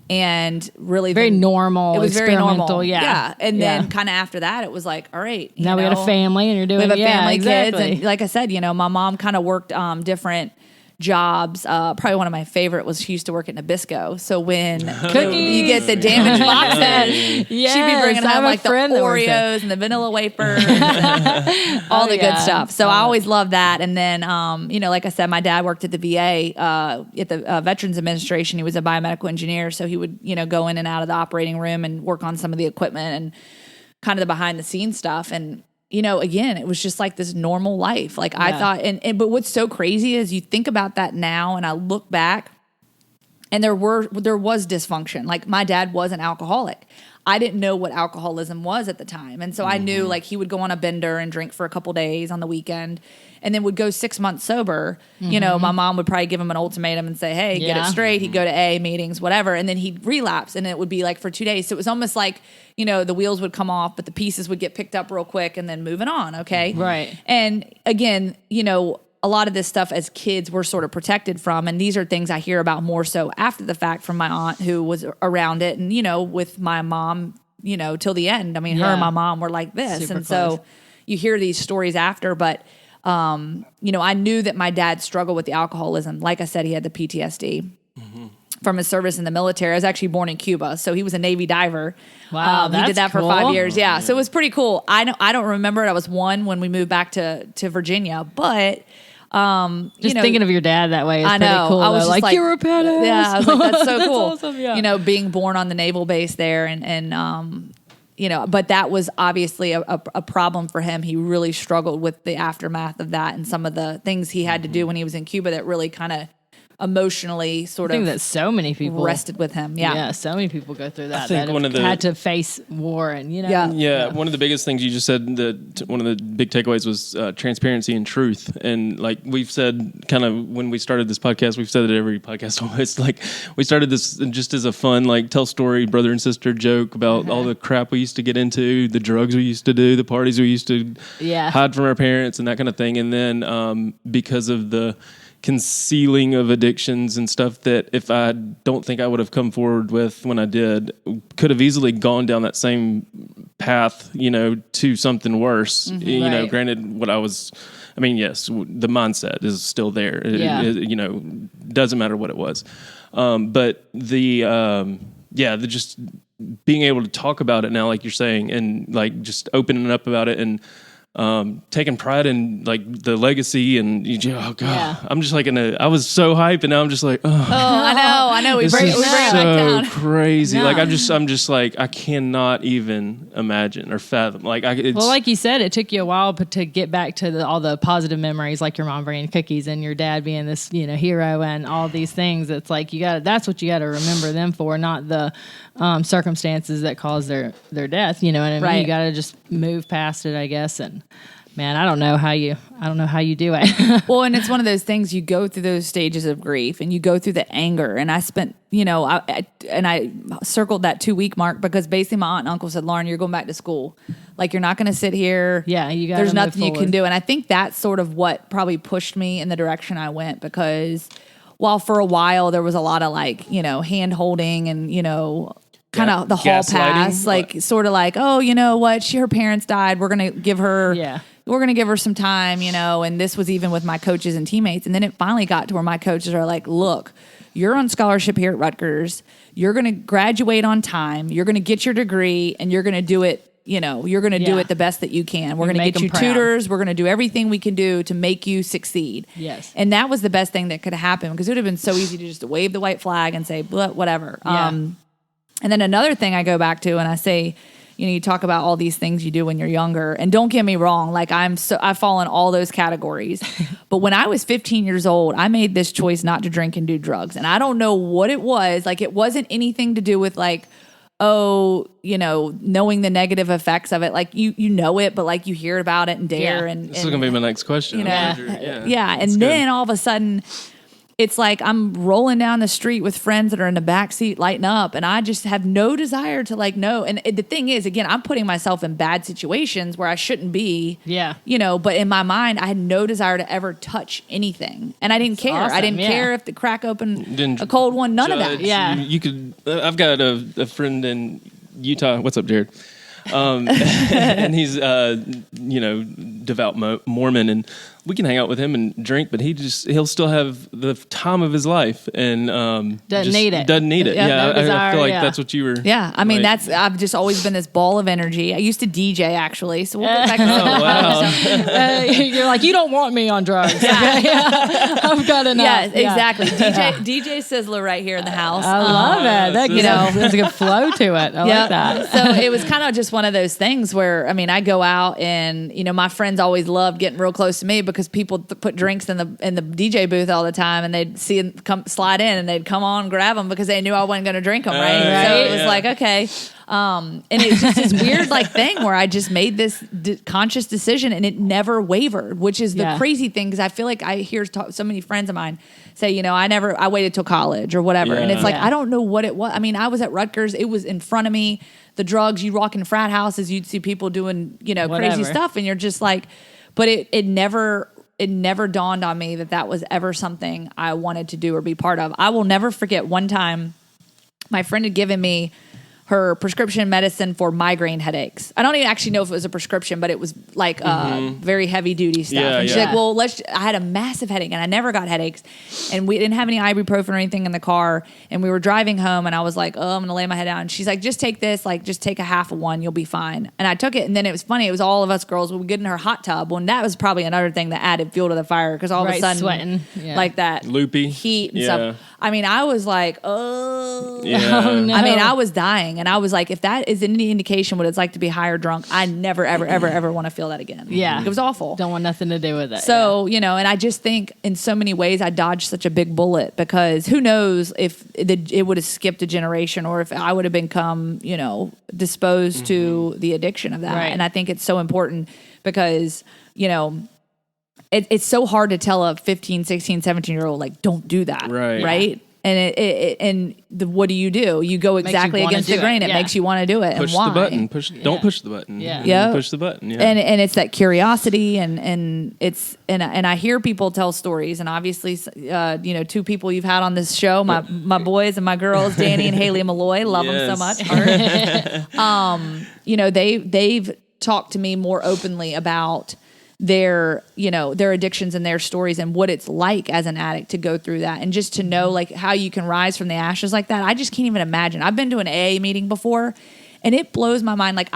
And really very normal. It was very normal. And then kind of after that, it was like, all right, now we got a family, and you're doing we have a family, exactly. kids, and like I said, my mom kind of worked different jobs. Probably one of my favorite was she used to work at Nabisco. So when you get the damaged boxes, she'd be bringing home like the Oreos and the vanilla wafers and all the good stuff. So I always loved that. And then, like I said, my dad worked at the VA, at the Veterans Administration. He was a biomedical engineer. So he would, go in and out of the operating room and work on some of the equipment and kind of the behind the scenes stuff. And again, it was just like this normal life. Like I thought, but what's so crazy is you think about that now, and I look back, and there was dysfunction. Like my dad was an alcoholic. I didn't know what alcoholism was at the time. And so I knew like he would go on a bender and drink for a couple days on the weekend, and then would go 6 months sober. My mom would probably give him an ultimatum and say, hey, get it straight. He'd go to AA meetings, whatever. And then he'd relapse, and it would be like for 2 days. So it was almost like, the wheels would come off, but the pieces would get picked up real quick and then moving on. Okay. Right. And again, a lot of this stuff as kids we're sort of protected from. And these are things I hear about more so after the fact from my aunt who was around it. And, with my mom, till the end. I mean, her and my mom were like this. Super and close. So you hear these stories after, but, I knew that my dad struggled with the alcoholism. Like I said, he had the PTSD from his service in the military. I was actually born in Cuba, so he was a Navy diver. Wow, he did that cool. for 5 years. Yeah, so it was pretty cool. I don't remember it. I was 1 when we moved back to Virginia, but just thinking of your dad that way is pretty cool. I was like you're a badass. Yeah, I was like, that's so cool. That's awesome, yeah. Being born on the naval base there, and but that was obviously a problem for him. He really struggled with the aftermath of that and some of the things he had to do when he was in Cuba that really kind of emotionally I think that so many people rested with him. Yeah, so many people go through that. I think that had to face war, and one of the biggest things you just said, that one of the big takeaways was transparency and truth. And like we've said, kind of when we started this podcast, we've said it every podcast almost. Like we started this just as a fun, like tell story, brother and sister joke about all the crap we used to get into, the drugs we used to do, the parties we used to hide from our parents, and that kind of thing. And then because of the concealing of addictions and stuff that if I don't think I would have come forward with when I did, could have easily gone down that same path, to something worse. Right. Granted, yes, the mindset is still there. Doesn't matter what it was. But the just being able to talk about it now, like you're saying, and like just opening up about it and taking pride in like the legacy and I'm just like I was so hyped and now I'm just like I know we bring it back down. Crazy. No. Like I'm just like I cannot even imagine or fathom. Like like you said, it took you a while to get back to all the positive memories, like your mom bringing cookies and your dad being this hero and all these things. It's like that's what you got to remember them for, not the circumstances that caused their death. You know what I mean? Right. You got to just move past it, I guess. And man, I don't know how you do it. Well, and it's one of those things, you go through those stages of grief and you go through the anger. And I spent, I circled that 2-week mark because basically my aunt and uncle said, Lauren, you're going back to school. Like, you're not going to sit here. Yeah, you got. There's nothing you can do. And I think that's sort of what probably pushed me in the direction I went, because while for a while there was a lot of like, hand holding and, kind of the hall pass, like sort of like, oh, you know what? Her parents died. We're going to give her, we're going to give her some time, and this was even with my coaches and teammates. And then it finally got to where my coaches are like, look, you're on scholarship here at Rutgers. You're going to graduate on time. You're going to get your degree and you're going to do it. You're going to do it the best that you can. We're going to get you tutors. We're going to do everything we can do to make you succeed. Yes. And that was the best thing that could have happened, because it would have been so easy to just wave the white flag and say, whatever. Yeah. And then another thing I go back to, and I say, you talk about all these things you do when you're younger, and don't get me wrong, like I fall in all those categories. But when I was 15 years old, I made this choice not to drink and do drugs. And I don't know what it was. Like, it wasn't anything to do with like, knowing the negative effects of it. Like you know it, but like you hear about it and dare. Yeah. And this is going to be my next question. Yeah. And then all of a sudden, it's like I'm rolling down the street with friends that are in the back seat lighting up, and I just have no desire to like know. And the thing is, again, I'm putting myself in bad situations where I shouldn't be. Yeah. But in my mind, I had no desire to ever touch anything, and I didn't care. Awesome. I didn't care if the crack opened a cold one. None of that. Yeah. You could. I've got a friend in Utah. What's up, Jared? And he's devout Mormon, and we can hang out with him and drink, but he'll still have the time of his life and doesn't need it. Yeah, no desire, I feel like that's what you were. Yeah, I mean, like, I've just always been this ball of energy. I used to DJ, actually, so we'll get back to wow. You're like, you don't want me on drugs. I've got enough. Yeah, exactly. DJ Sisler right here in the house. I love it. That, there's a good flow to it. I like that. So it was kind of just one of those things where, I mean, I go out and, my friends always loved getting real close to me because people put drinks in the DJ booth all the time, and they'd see them come slide in and they'd come on, grab them because they knew I wasn't going to drink them. Right. So it was like, okay. And it was just this weird like thing where I just made this conscious decision and it never wavered, which is the crazy thing. Cause I feel like I hear so many friends of mine say, I waited till college or whatever. And it's like, I don't know what it was. I mean, I was at Rutgers. It was in front of me. The drugs, you walk in frat houses, you'd see people doing, crazy stuff. And you're just like, but it never dawned on me that was ever something I wanted to do or be part of. I will never forget one time my friend had given me her prescription medicine for migraine headaches. I don't even actually know if it was a prescription, but it was like very heavy duty stuff. Yeah, and she's like, well, I had a massive headache and I never got headaches, and we didn't have any ibuprofen or anything in the car, and we were driving home, and I was like, I'm gonna lay my head down. And she's like, just take this, like just take a half of one, you'll be fine. And I took it, and then it was funny. It was all of us girls. We would get in her hot tub. Well, and that was probably another thing that added fuel to the fire, because all of a sudden, sweating, like that loopy heat and stuff. I mean, I was like, oh no. I mean, I was dying, and I was like, if that is any indication what it's like to be high or drunk, I never, ever, ever, ever want to feel that again. Yeah. It was awful. Don't want nothing to do with it. So, and I just think in so many ways I dodged such a big bullet, because who knows if it would have skipped a generation, or if I would have become, disposed to the addiction of that. Right. And I think it's so important because, it's so hard to tell a 15, 16, 17-year-old, like, don't do that. Right. Right? what do? You go exactly against the grain. It makes you want to do it. Push and why? the button. Don't push the button. Yeah. Push the button. Yeah. And it's that curiosity and it's and I hear people tell stories, and obviously, two people you've had on this show, my boys and my girls, Danny and Haley Malloy, love them so much. They've talked to me more openly about their addictions and their stories and what it's like as an addict to go through that, and just to know like how you can rise from the ashes like that. I just can't even imagine. I've been to an AA meeting before, and it blows my mind. Like,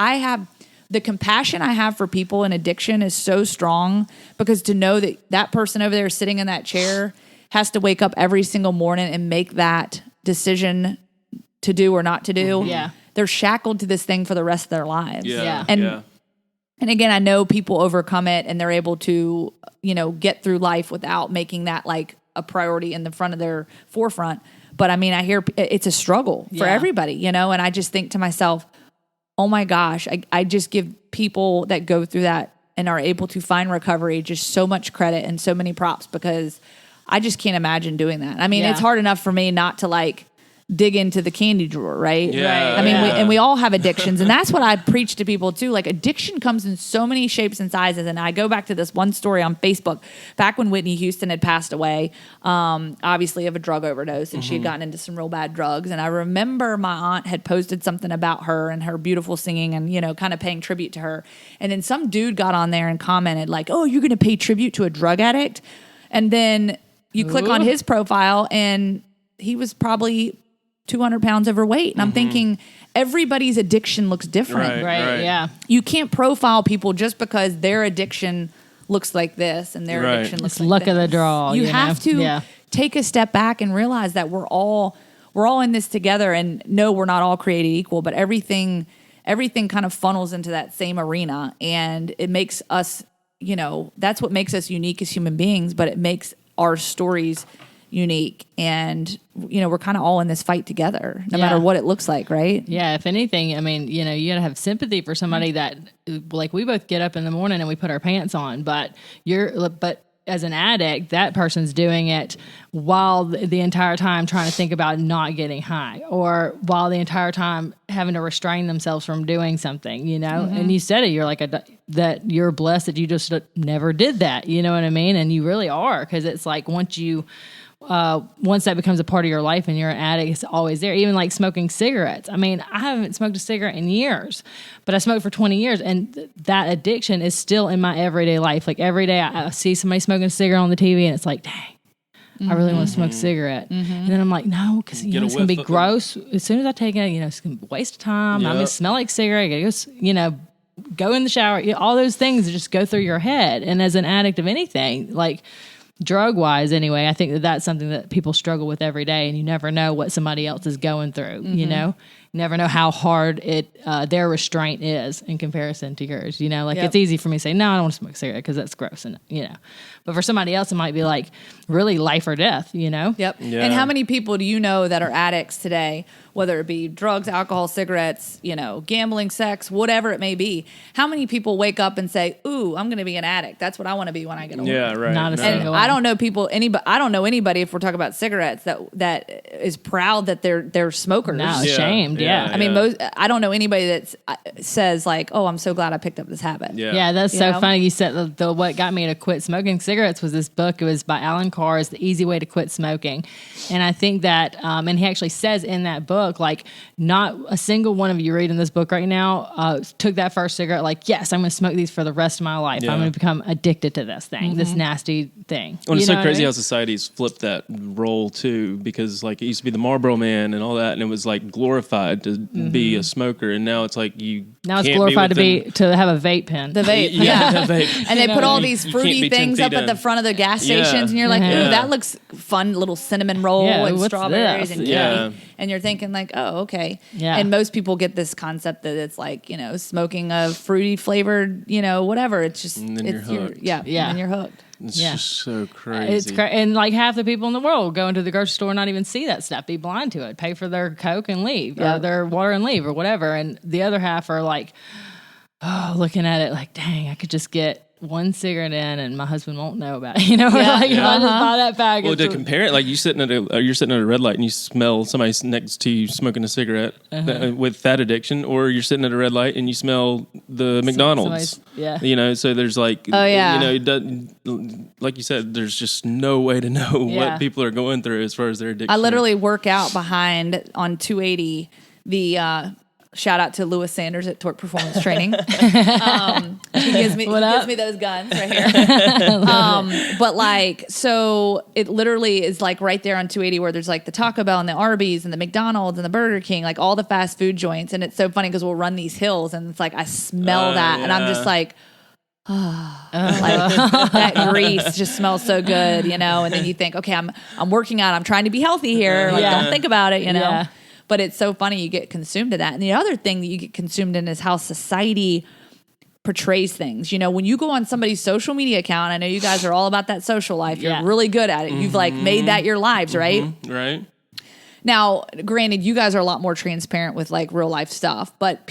the compassion I have for people in addiction is so strong, because to know that person over there sitting in that chair has to wake up every single morning and make that decision to do or not to do. Yeah. They're shackled to this thing for the rest of their lives. Yeah. And again, I know people overcome it and they're able to, get through life without making that like a priority in the front of their forefront. But I mean, I hear it's a struggle for everybody, and I just think to myself, oh my gosh, I just give people that go through that and are able to find recovery just so much credit and so many props, because I just can't imagine doing that. I mean, it's hard enough for me not to like dig into the candy drawer, right? Yeah. I mean, we all have addictions, and that's what I preach to people too. Like, addiction comes in so many shapes and sizes. And I go back to this one story on Facebook back when Whitney Houston had passed away, obviously of a drug overdose, and she had gotten into some real bad drugs. And I remember my aunt had posted something about her and her beautiful singing, and kind of paying tribute to her. And then some dude got on there and commented like, "Oh, you're going to pay tribute to a drug addict?" And then you click on his profile, and he was probably 200 pounds overweight. And I'm thinking, everybody's addiction looks different. Right. Yeah. You can't profile people just because their addiction looks like this and their addiction looks like luck this. of the draw. You have to take a step back and realize that we're all in this together, and no, we're not all created equal, but everything kind of funnels into that same arena, and it makes us, that's what makes us unique as human beings, but it makes our stories unique, and we're kind of all in this fight together, no matter what it looks like, right? Yeah, if anything, I mean, you gotta have sympathy for somebody that, like, we both get up in the morning and we put our pants on, but as an addict, that person's doing it while the entire time trying to think about not getting high, or while the entire time having to restrain themselves from doing something, And you said it, you're like that you're blessed that you just never did that, you know what I mean? And you really are, because it's like once that becomes a part of your life and you're an addict, it's always there. Even like smoking cigarettes. I mean, I haven't smoked a cigarette in years, but I smoked for 20 years, and that addiction is still in my everyday life. Like, every day I see somebody smoking a cigarette on the TV, and it's like, dang, I really want to smoke a cigarette. And then I'm like, no, because it's going to be gross. As soon as I take it, it's going to be a waste of time. I'm going to smell like cigarette. I got to go in the shower. All those things just go through your head. And as an addict of anything, like, drug wise anyway, I think that's something that people struggle with every day, and you never know what somebody else is going through. You never know how hard their restraint is in comparison to yours. It's easy for me to say, no, I don't want to smoke a cigarette because that's gross, and but for somebody else it might be like really life or death. Yep. Yeah. And how many people do you know that are addicts today, whether it be drugs, alcohol, cigarettes, gambling, sex, whatever it may be? How many people wake up and say, ooh, I'm going to be an addict, that's what I want to be when I get older? Yeah, right. Not a single one. I don't know anybody, if we're talking about cigarettes, that is proud that they're smokers. No, ashamed. Yeah. I mean, I don't know anybody that says like, oh, I'm so glad I picked up this habit. Yeah, that's so funny. You said what got me to quit smoking cigarettes was this book. It was by Alan Carr's The Easy Way to Quit Smoking. And I think that, and he actually says in that book, like, not a single one of you reading this book right now took that first cigarette like, yes, I'm going to smoke these for the rest of my life. I'm going to become addicted to this thing, this nasty thing. Well, it's so crazy how society's flipped that role too, because like it used to be the Marlboro Man and all that, and it was like glorified to be a smoker, and now it's like now it's glorified to have a vape pen. The vape, the vape. And they put all these fruity things up at the front of the gas stations, and you're like, ooh, that looks fun, little cinnamon roll and strawberries and candy. And you're thinking like, oh, okay. Yeah. And most people get this concept that it's like, smoking a fruity flavored, whatever. It's just, and then you're hooked. And then you're hooked. It's just so crazy. It's and like half the people in the world go into the grocery store and not even see that stuff, be blind to it, pay for their Coke and leave, or their water and leave, or whatever. And the other half are like, looking at it like, dang, I could just get one cigarette in and my husband won't know about it. Or like if I just buy that package. Well, to compare it, like you're sitting at a red light and you smell somebody next to you smoking a cigarette with that addiction, or you're sitting at a red light and you smell the McDonald's. So there's like, it doesn't, like you said, there's just no way to know what people are going through as far as their addiction. I literally work out behind on 280 the. Shout out to Lewis Sanders at Torque Performance Training. He gives me those guns right here. But like, so it literally is like right there on 280 where there's like the Taco Bell and the Arby's and the McDonald's and the Burger King, like all the fast food joints. And it's so funny because we'll run these hills and it's like I smell that and I'm just like, like that grease just smells so good, And then you think, okay, I'm working out, I'm trying to be healthy here. Like, don't think about it, Yeah. But it's so funny you get consumed to that. And the other thing that you get consumed in is how society portrays things. When you go on somebody's social media account, I know you guys are all about that social life. You're really good at it. You've like made that your lives, right? Right. Now, granted, you guys are a lot more transparent with like real life stuff, but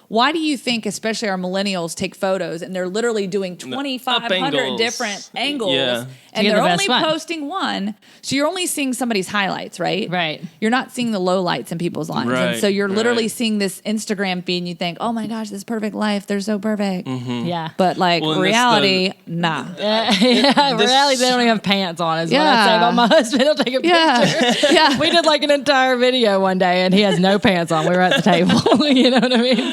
why do you think, especially our millennials, take photos and they're literally doing 2,500 different angles and they're only posting one? So you're only seeing somebody's highlights, right? Right. You're not seeing the lowlights in people's lives. Right, and so you're literally seeing this Instagram feed and you think, oh my gosh, this perfect life. They're so perfect. Yeah. But like reality, nah. Reality, they don't even have pants on is what I'd say about my husband. He'll take a picture. Yeah. We did like an entire video one day and he has no pants on. We were at the table. You know what I mean?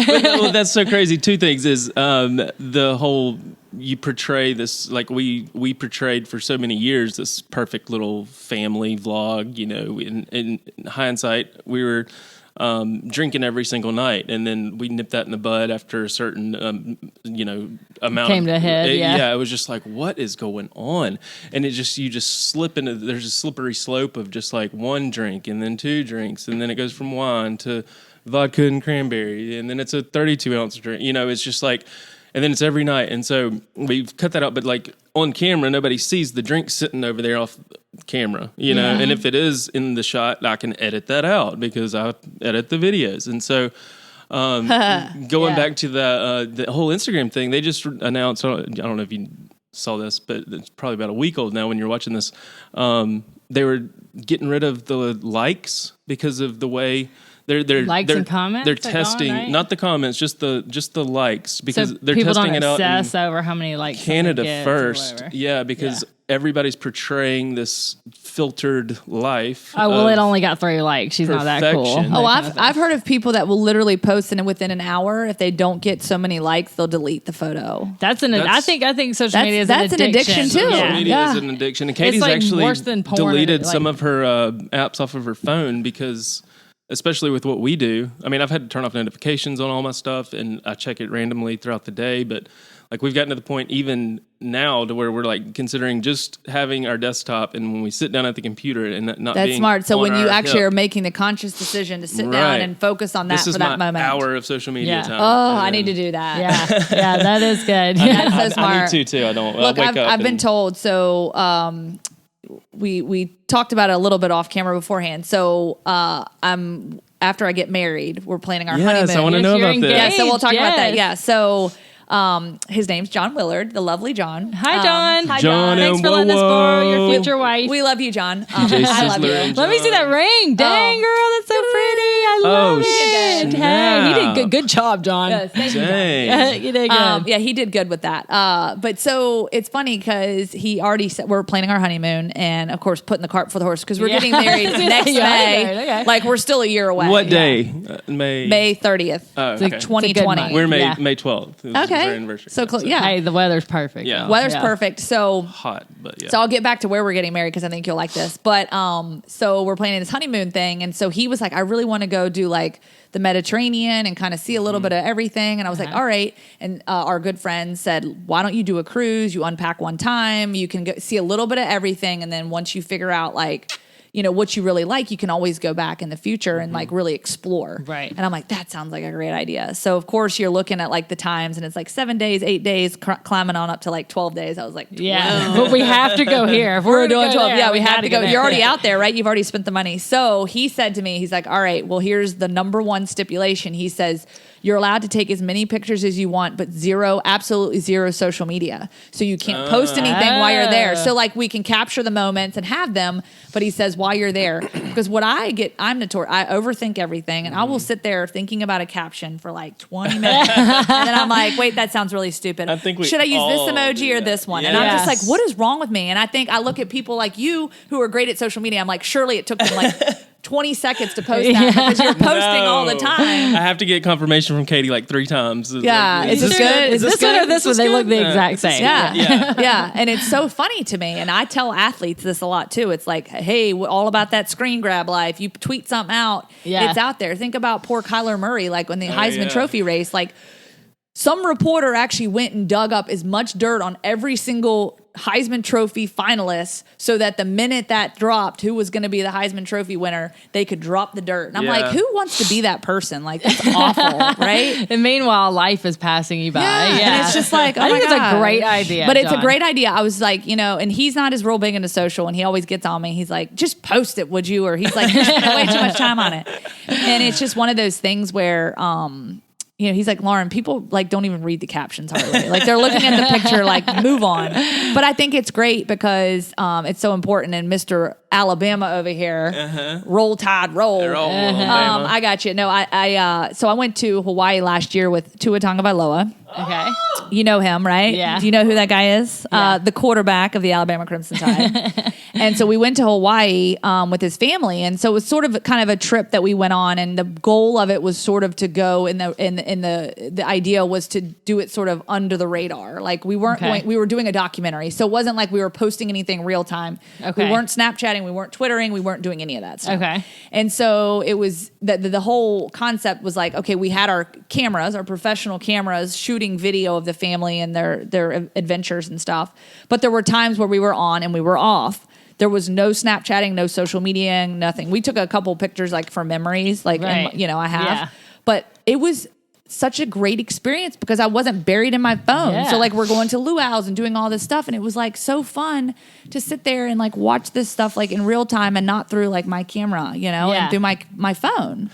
Well, that's so crazy. Two things is the whole you portray this like we portrayed for so many years this perfect little family vlog. In hindsight, we were drinking every single night, and then we nipped that in the bud after a certain amount came to a head. It was just like, what is going on? And you just slip into, there's a slippery slope of just like one drink and then two drinks, and then it goes from wine to vodka and cranberry, and then it's a 32-ounce drink. It's just like, and then it's every night. And so we've cut that out, but like on camera, nobody sees the drink sitting over there off camera, and if it is in the shot, I can edit that out because I edit the videos. And so going back to the whole Instagram thing, they just announced, I don't know if you saw this, but it's probably about a week old now when you're watching this. They were getting rid of the likes because of the way they're likes and comments. They're testing, right? not the comments, just the likes, because so they're people testing don't it out. Obsess over how many likes Canada first, because everybody's portraying this filtered life. Oh well, it only got 3 likes. She's not that cool. Oh, I've heard of people that will literally post and within an hour, if they don't get so many likes, they'll delete the photo. I think social media is an addiction too. Social media is an addiction, and Katie's like actually worse than porn, deleted some of her apps off of her phone because, especially with what we do, I mean, I've had to turn off notifications on all my stuff, and I check it randomly throughout the day, but like we've gotten to the point even now to where we're like considering just having our desktop, and when we sit down at the computer and not that's being smart. So when you actually hip. are making the conscious decision to sit down and focus on that for that moment. This is my hour of social media time. Oh, I need to do that. Yeah, that is good. That's so smart. I need to too. I don't look. I'll wake up I've been told. So we talked about it a little bit off camera beforehand. So after I get married, we're planning our honeymoon. Yes, I want to know about this. Yeah, so we'll talk about that. Yeah, so his name's John Willard, the lovely John. Hi, John. Hi, John. Thanks for letting us borrow your future wife. We love you, John. I love you. Let me see that ring. Dang, girl, that's so pretty. I love it. Hey, he did good job, John. Yes, thank you, Dang. You did good. Yeah, he did good with that. But so it's funny because he already said we're planning our honeymoon, and of course putting the cart before the horse because we're getting married next May. Okay. Like we're still a year away. What day? May 30th. Oh, It's like okay. 2020. We're May 12th. It was Okay. our anniversary. So close. Yeah. Hey, the weather's perfect. Yeah. Weather's perfect. So Hot, but yeah. So I'll get back to where we're getting married because I think you'll like this. But so we're planning this honeymoon thing, and so he was like, I really want to go do like the Mediterranean and kind of see a little bit of everything. And I was like, all right. And our good friend said, why don't you do a cruise? You unpack one time. You can go see a little bit of everything, and then once you figure out like, what you really like, you can always go back in the future and like really explore. Right. And I'm like, that sounds like a great idea. So of course you're looking at like the times, and it's like 7 days, 8 days, climbing on up to like 12 days. I was like, yeah, but we have to go here. If we're doing 12. There, yeah, we have to go. there. You're already out there, right? You've already spent the money. So he said to me, he's like, all right, well, here's the number one stipulation. He says, you're allowed to take as many pictures as you want, but absolutely zero social media. So you can't post anything while you're there. So like we can capture the moments and have them, but he says while you're there, because what I get, I'm notorious. I overthink everything, and I will sit there thinking about a caption for like 20 minutes, and then I'm like, wait, that sounds really stupid. Should I use this emoji or this one? And I'm just like, what is wrong with me? And I think I look at people like you who are great at social media. I'm like, surely it took them like 20 seconds to post that because you're posting all the time. I have to get confirmation from Katie like 3 times. Yeah, like, is this good? Is this one or this one? They look the exact same. Yeah. And it's so funny to me. And I tell athletes this a lot too. It's like, hey, all about that screen grab life. You tweet something out, it's out there. Think about poor Kyler Murray, like when the Heisman Trophy race, like some reporter actually went and dug up as much dirt on every single Heisman Trophy finalist so that the minute that dropped, who was going to be the Heisman Trophy winner, they could drop the dirt. And I'm like, who wants to be that person? Like, that's awful, right? And meanwhile, life is passing you by. And it's just like, I think it's a great idea. But it's a great idea. I was like, and he's not as real big into social, and he always gets on me. He's like, just post it, would you? Or he's like, you spend way too much time on it. And it's just one of those things where, he's like, Lauren, people like don't even read the captions hardly. Like they're looking at the picture, like move on. But I think it's great because it's so important. And Mr. Alabama over here, roll Tide, roll. I got you. No, so I went to Hawaii last year with Tua Tagovailoa. Okay. You know him, right? Yeah. Do you know who that guy is? Yeah. The quarterback of the Alabama Crimson Tide. And so we went to Hawaii with his family. And so it was sort of kind of a trip that we went on. And the goal of it was sort of to go the idea was to do it sort of under the radar. Like we weren't we were doing a documentary. So it wasn't like we were posting anything real time. Okay. We weren't Snapchatting. We weren't Twittering. We weren't doing any of that stuff. Okay. And so it was the whole concept was like, okay, we had our cameras, our professional cameras shooting video of the family and their adventures and stuff. But there were times where we were on and we were off. There was no Snapchatting, no social media, nothing. We took a couple pictures like for memories, like, right. and, I have. Yeah. But it was such a great experience because I wasn't buried in my phone. Yeah. So like we're going to luau's and doing all this stuff. And it was like so fun to sit there and like watch this stuff like in real time and not through like my camera, and through my phone.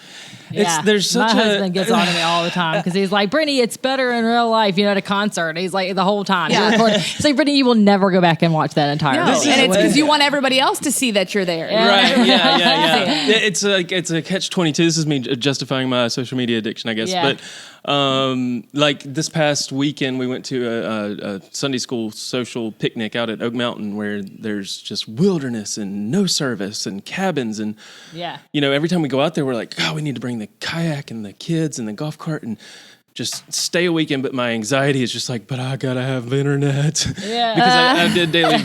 There's such my husband gets on to me all the time because he's like, Britany, it's better in real life, at a concert. He's like the whole time. Yeah. He's like, Britany, you will never go back and watch that entire No, video. and it's because you want everybody else to see that you're there. Right. Yeah. It's a catch-22. This is me justifying my social media addiction, I guess. Yeah. But like this past weekend, we went to a Sunday school social picnic out at Oak Mountain where there's just wilderness and no service and cabins. And, every time we go out there, we're like, God, we need to bring the kayak and the kids and the golf cart and just stay a weekend. But my anxiety is just like, but I gotta have internet. Yeah. Because I did daily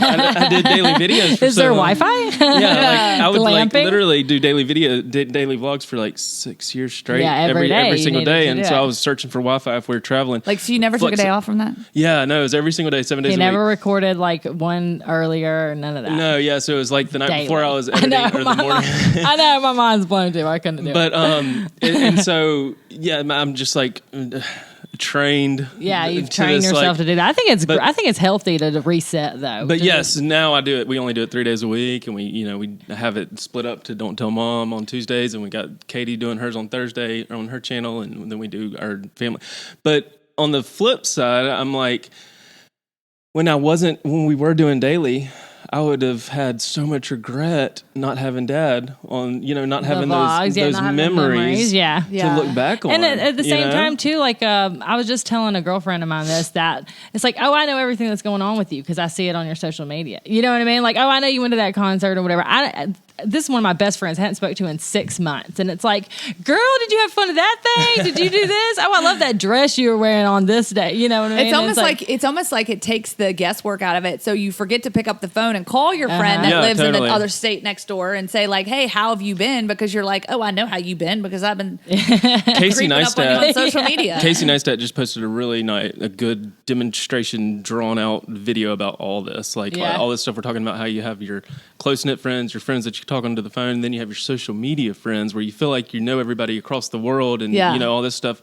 videos. For Is there Wi-Fi? Yeah, I would Glamping? literally do daily vlogs for like 6 years straight. Yeah, every day every single you day. needed to And do so it. I was searching for Wi-Fi if we were traveling. Like, so you never took a day off from that? Yeah, no, it was every single day, 7 days He a never week. recorded like one earlier, none of that. No, yeah, so it was like the night Daily. before I was editing or the morning. I know, my mind's blown too. I couldn't do it. But and so I'm just like trained. Yeah, you've to trained this, yourself like, to do that. I think it's healthy to reset though. But yes, now I do it. We only do it 3 days a week, and we have it split up to Don't Tell Mom on Tuesdays, and we got Katie doing hers on Thursday on her channel, and then we do our family. But on the flip side, I'm like, when we were doing daily, I would have had so much regret not having Dad on, not having vlogs, those not having memories yeah. to look back on. And at the same time, too, like I was just telling a girlfriend of mine that it's like, oh, I know everything that's going on with you because I see it on your social media. You know what I mean? Like, oh, I know you went to that concert or whatever. This is one of my best friends I hadn't spoke to in 6 months. And it's like, girl, did you have fun at that thing? Did you do this? Oh, I love that dress you were wearing on this day. You know what I mean? It's almost like it takes the guesswork out of it. So you forget to pick up the phone and call your friend that lives in the other state next door and say like, hey, how have you been? Because you're like, oh, I know how you've been because I've been Casey creeping up on you on social media. Casey Neistat just posted a good demonstration, drawn out video about all this, like all this stuff we're talking about. How you have your close knit friends, your friends that you talk onto the phone, and then you have your social media friends where you feel like you know everybody across the world, and all this stuff.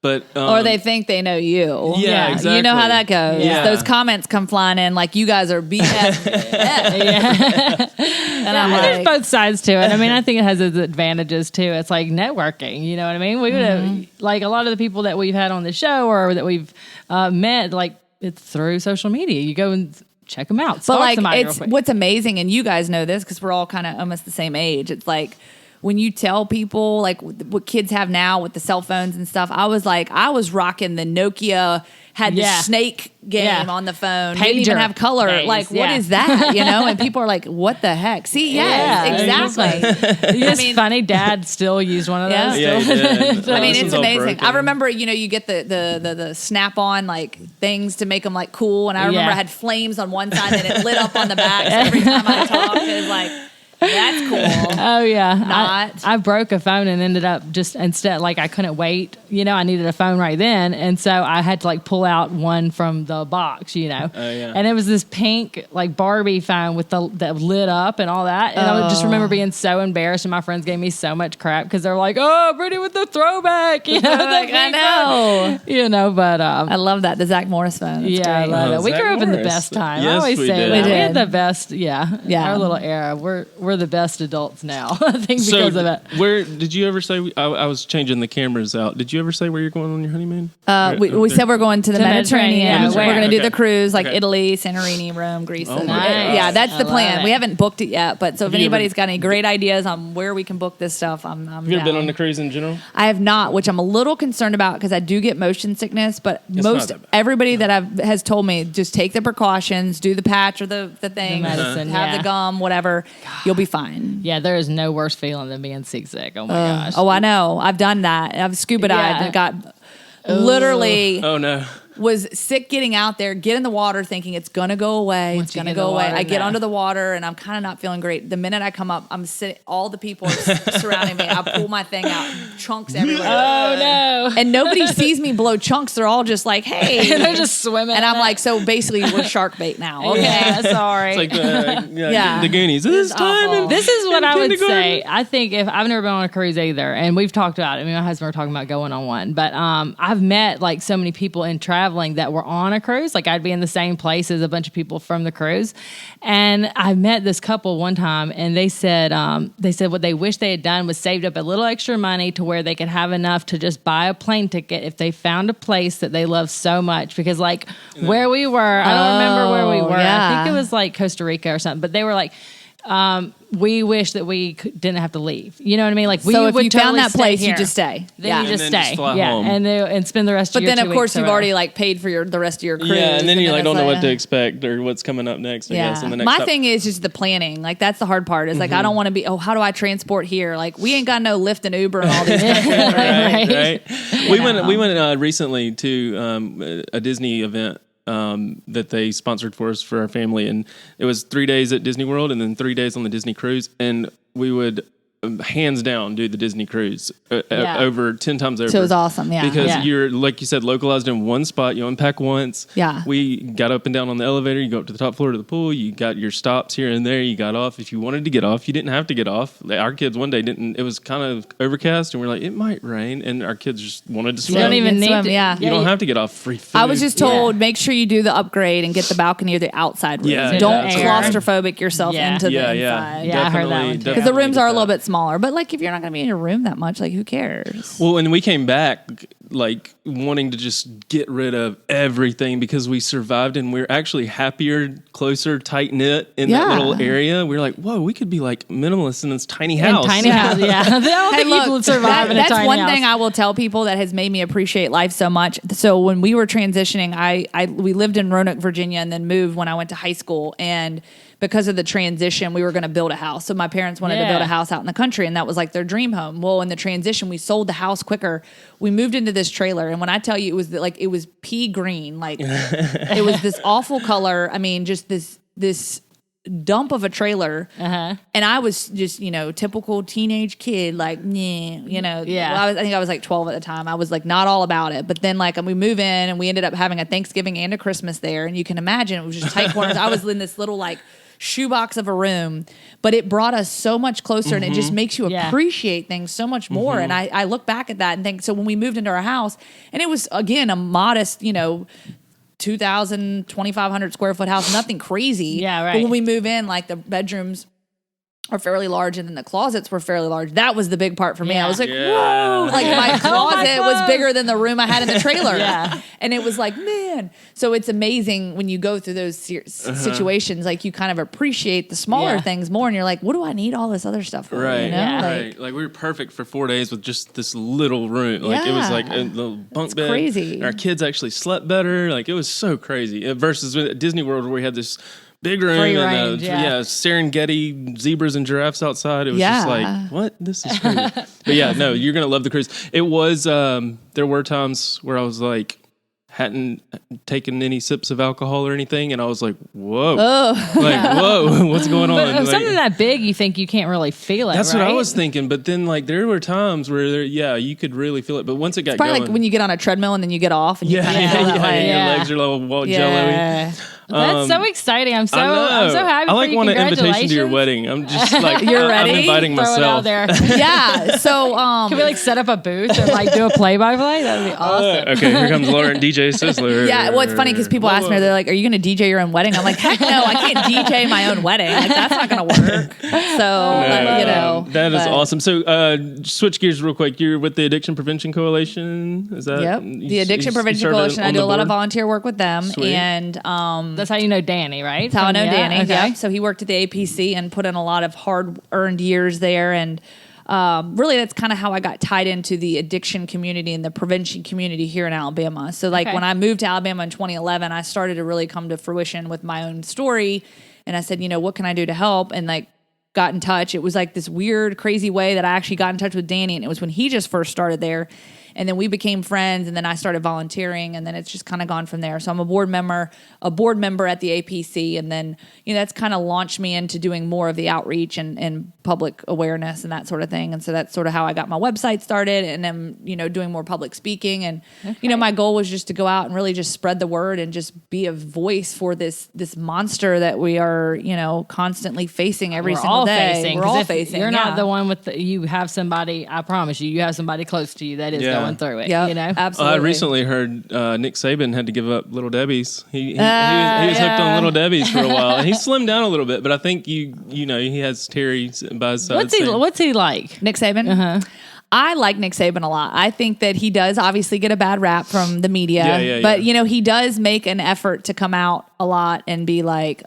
But or they think they know you. Yeah, exactly. You know how that goes. Yeah. Those comments come flying in like you guys are BS. And I'm there's like, both sides to it. I mean, I think it has its advantages too. It's like networking. You know what I mean? We would have like a lot of the people that we've had on the show or that we've met. Like it's through social media. You go and check them out. but like it's what's amazing, and you guys know this because we're all kind of almost the same age. It's like when you tell people like what kids have now with the cell phones and stuff. I was rocking the Nokia. Had the snake game on the phone. Pager Didn't even have color. days, Like, what is that? You know? And people are like, what the heck? See, exactly. It's funny. Dad still used one of those. Yeah, he did. I mean, it's amazing. Broken. I remember, you get the snap-on like things to make them like cool. And I remember I had flames on one side and it lit up on the back. So every time I talked, it was like, that's cool. Oh yeah, Not. I broke a phone and ended up just instead like I couldn't wait. I needed a phone right then, and so I had to like pull out one from the box. And it was this pink like Barbie phone with that lit up and all that. And I would just remember being so embarrassed, and my friends gave me so much crap because they're like, "Oh, Britany with the throwback," Like, I know. But I love that the Zach Morris phone. That's I great. love that. We Zach grew up in the Morris. best time. Yes, I always we say did. that. We We had did. the best. Our little era. We're the best adults now. I think because of it. Where did you ever say? I was changing the cameras out. Did you ever say where you're going on your honeymoon? We said we're going to the Mediterranean. Mediterranean. We're going to do Okay. the cruise, like Okay. Italy, Santorini, Rome, Greece. Oh, and- my gosh. Yeah, that's the I plan. love We it. haven't booked it yet, but so if Have you anybody's ever- got any great ideas on where we can book this stuff, I'm Have you ever been down. on a cruise in general? I have not, which I'm a little concerned about because I do get motion sickness. But not most that bad. everybody that has told me just take the precautions, do the patch or the thing, medicine, have yeah. the gum, whatever, you'll be fine. Yeah, there is no worse feeling than being seasick. Oh my gosh. Oh, I know. I've done that. I've scuba dived Yeah. and got literally. Oh no. Was sick getting out there, get in the water thinking it's going to go away. Once It's you going to get in go the away. water, I get no. under the water and I'm kind of not feeling great. The minute I come up, I'm sitting, all the people are surrounding me. I pull my thing out, chunks everywhere. Oh no. And nobody sees me blow chunks. They're all just like, hey. They're just swimming. And I'm in it. like, so basically we're shark bait now. Okay. Yeah, sorry. It's like the Yeah. the Goonies. This time. awful. in- This is what in I would kindergarten. say. I think if I've never been on a cruise either, and we've talked about it. I mean, my husband were talking about going on one, but I've met like so many people in traveling that were on a cruise. Like I'd be in the same place as a bunch of people from the cruise, and I met this couple one time, and they said what they wish they had done was saved up a little extra money to where they could have enough to just buy a plane ticket if they found a place that they love so much. Because like where we were, I don't remember where we were. yeah. I think it was like Costa Rica or something, but they were like. We wish that we didn't have to leave. You know what I mean? Like we So if would you totally found that stay place, here. you just stay. Then Yeah. you just And then stay. just fly yeah, home. and spend the rest But of your then, 2 of course, weeks or you've whatever. already like paid for the rest of your cruise. Yeah, and then you like don't know what to like, expect or what's coming up next. I guess. In the next My stop. thing is just the planning. Like that's the hard part. Is like I don't want to be. Oh, how do I transport here? Like we ain't got no Lyft and Uber and all these. countries. Right. right? We went recently to a Disney event that they sponsored for us for our family, and it was 3 days at Disney World and then 3 days on the Disney cruise, and we would hands down do the Disney cruise over 10 times over. So it was awesome. Yeah. Because Yeah. you're, like you said, localized in one spot. You unpack once. Yeah. We got up and down on the elevator. You go up to the top floor of the pool. You got your stops here and there. You got off. If you wanted to get off, you didn't have to get off. Like, our kids one day didn't. It was kind of overcast, and we're like, it might rain. And our kids just wanted to You swim. don't even You need can to. swim, yeah. You don't have to get off. Free food. I was just told make sure you do the upgrade and get the balcony or the outside room. Yeah, Don't yeah, claustrophobic yourself Yeah. into the Yeah, inside. Yeah, I heard that one too. Because the rooms are a little bit smaller, but like if you're not going to be in your room that much, like who cares? Well, and we came back like wanting to just get rid of everything because we survived and we're actually happier, closer, tight knit in that Yeah. little area. We were like, whoa, we could be like minimalists in this tiny house. Tiny house, yeah. I don't think people would survive in a that's tiny one house. thing I will tell people that has made me appreciate life so much. So when we were transitioning, we lived in Roanoke, Virginia, and then moved when I went to high school. And because of the transition, we were going to build a house. So my parents wanted to build a house out in the country, and that was like their dream home. Well, in the transition, we sold the house quicker. We moved into this trailer, and when I tell you, it was pea green, like it was this awful color. I mean, just this dump of a trailer. And I was just, typical teenage kid, like, Yeah. Well, I think I was like 12 at the time. I was like not all about it. But then like we move in and we ended up having a Thanksgiving and a Christmas there. And you can imagine it was just tight corners. I was in this little like shoebox of a room, but it brought us so much closer, and it just makes you appreciate things so much more. And I look back at that and think, so when we moved into our house, and it was, again, a modest, 2,000, 2,500 square foot house, nothing crazy. Yeah, right. But when we move in, like the bedrooms are fairly large, and then the closets were fairly large. That was the big part for me. I was like, whoa! Like my closet was bigger than the room I had in the trailer. And it was like, man. So it's amazing when you go through those situations. Like you kind of appreciate the smaller things more, and you're like, what do I need all this other stuff for? Right, Like, Like we were perfect for 4 days with just this little room. Like it was like a little bunk bed. Crazy. And our kids actually slept better. Like it was so crazy. Versus at Disney World where we had this big room Free and range, Serengeti zebras and giraffes outside. It was just like, what? This is crazy. But no, you're gonna love the cruise. It was. There were times where I was like, hadn't taken any sips of alcohol or anything, and I was like, whoa, whoa, what's going on? But like, something that big, you think you can't really feel it. that's right? what I was thinking. But then, like, there were times where, you could really feel it. But once it got probably going, like when you get on a treadmill and then you get off, and you kind of feel that way. your legs are a little jello-y. That's so exciting. I'm so happy. I like for you. want an invitation to your Congratulations. wedding. I'm just like, You're ready? I'm inviting Throw it out myself. there. So Can we like set up a booth and like do a play-by-play? That would be awesome. Okay, here comes Lauren DJ Sisler. yeah, well, it's funny because people ask me, they're like, "Are you going to DJ your own wedding?" I'm like, "Heck no, I can't DJ my own wedding. Like that's not going to work." So that is awesome. So switch gears real quick. You're with the Addiction Prevention Coalition. Is that? Yep, the Addiction Prevention Coalition. I do a lot of volunteer work with them, and that's how you know Danny, right? That's how I know Danny. Okay. Yeah. So he worked at the APC and put in a lot of hard-earned years there, and really that's kind of how I got tied into the addiction community and the prevention community here in Alabama. So like when I moved to Alabama in 2011, I started to really come to fruition with my own story, and I said, what can I do to help? And like got in touch. It was like this weird, crazy way that I actually got in touch with Danny, and it was when he just first started there. And then we became friends, and then I started volunteering, and then it's just kind of gone from there. So I'm a board member at the APC, and then that's kind of launched me into doing more of the outreach and public awareness and that sort of thing. And so that's sort of how I got my website started, and then doing more public speaking. And my goal was just to go out and really just spread the word and just be a voice for this monster that we are constantly facing every single day. We're all facing. You're not the one with you have somebody. I promise you have somebody close to you that is going through it. Yeah, absolutely. I recently heard Nick Saban had to give up Little Debbie's. He was hooked on Little Debbie's for a while. And he slimmed down a little bit, but I think he has Terry by his side. What's he like? Nick Saban? I like Nick Saban a lot. I think that he does obviously get a bad rap from the media, but he does make an effort to come out a lot and be like,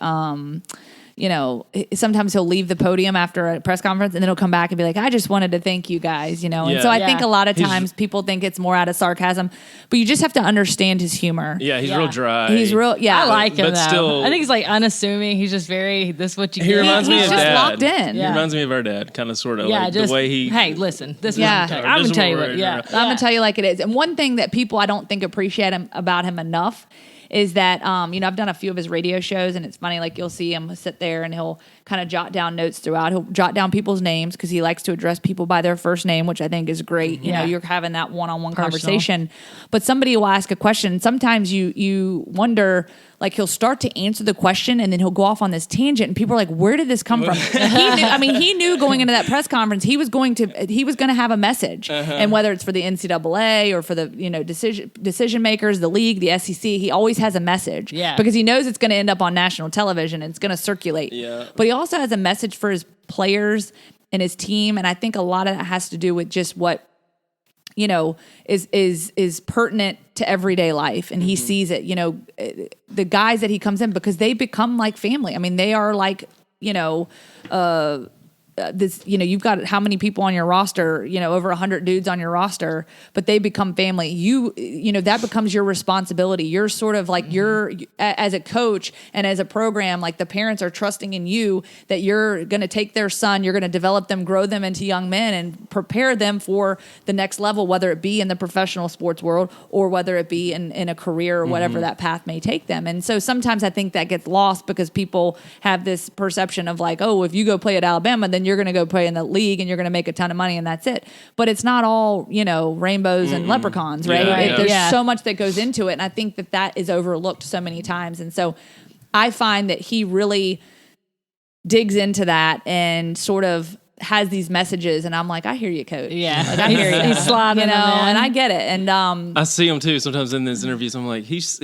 sometimes he'll leave the podium after a press conference and then he'll come back and be like, I just wanted to thank you guys, And so I think a lot of times people think it's more out of sarcasm, but you just have to understand his humor. Yeah, he's real dry. He's real, I like him, but though. still, I think he's like unassuming. He's just this what you He get. reminds me He's of just Dad. locked in. He reminds me of our dad, kind of, sort of. Yeah, like just the way he. Hey, listen, this is Yeah. what I'm going to tell you what. I'm going to tell you like it is. And one thing that people I don't think appreciate about him enough is that, I've done a few of his radio shows, and it's funny, like you'll see him sit there and he'll kind of jot down notes throughout. He'll jot down people's names because he likes to address people by their first name, which I think is great. You're having that one-on-one conversation. But somebody will ask a question. Sometimes you wonder, like he'll start to answer the question and then he'll go off on this tangent, and people are like, where did this come from? He knew going into that press conference he was going to have a message. And whether it's for the NCAA or for the decision makers, the league, the SEC, he always has a message. Because he knows it's going to end up on national television and it's going to circulate. But he also has a message for his players and his team, and I think a lot of that has to do with just what is pertinent to everyday life, and he sees it. The guys that he comes in, because they become like family. I mean, they are like you've got how many people on your roster, over 100 dudes on your roster, but they become family. That becomes your responsibility. You're sort of like you're as a coach and as a program, like the parents are trusting in you that you're going to take their son, you're going to develop them, grow them into young men and prepare them for the next level, whether it be in the professional sports world or whether it be in a career or whatever that path may take them. And so sometimes I think that gets lost because people have this perception of like, oh, if you go play at Alabama, then you're going to go play in the league and you're going to make a ton of money and that's it. But it's not all, rainbows and leprechauns, right? There's so much that goes into it. And I think that is overlooked so many times. And so I find that he really digs into that and sort of has these messages, and I'm like, I hear you, coach. Yeah, like, I hear you. He's sliding, you know, and I get it. And I see him too sometimes in these interviews. I'm like, he's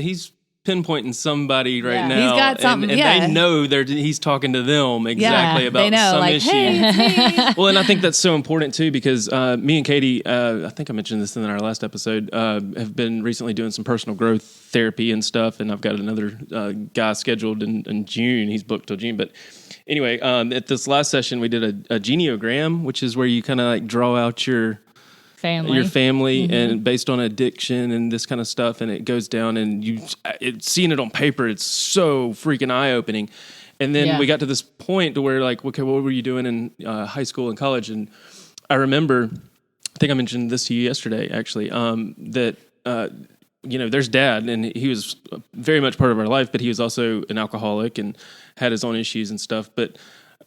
pinpointing somebody right now. He's got something, and they know he's talking to them exactly about they know, some like, issue. Hey, it's me. Well, and I think that's so important too, because me and Katie, I think I mentioned this in our last episode, have been recently doing some personal growth therapy and stuff, and I've got another guy scheduled in June. He's booked till June, but anyway, at this last session, we did a geneogram, which is where you kind of like draw out your family and based on addiction and this kind of stuff, and it goes down, and seeing it on paper, it's so freaking eye-opening. And then we got to this point to where, like, okay, what were you doing in high school and college? And I remember, I think I mentioned this to you yesterday, actually, that there's Dad, and he was very much part of our life, but he was also an alcoholic and had his own issues and stuff. But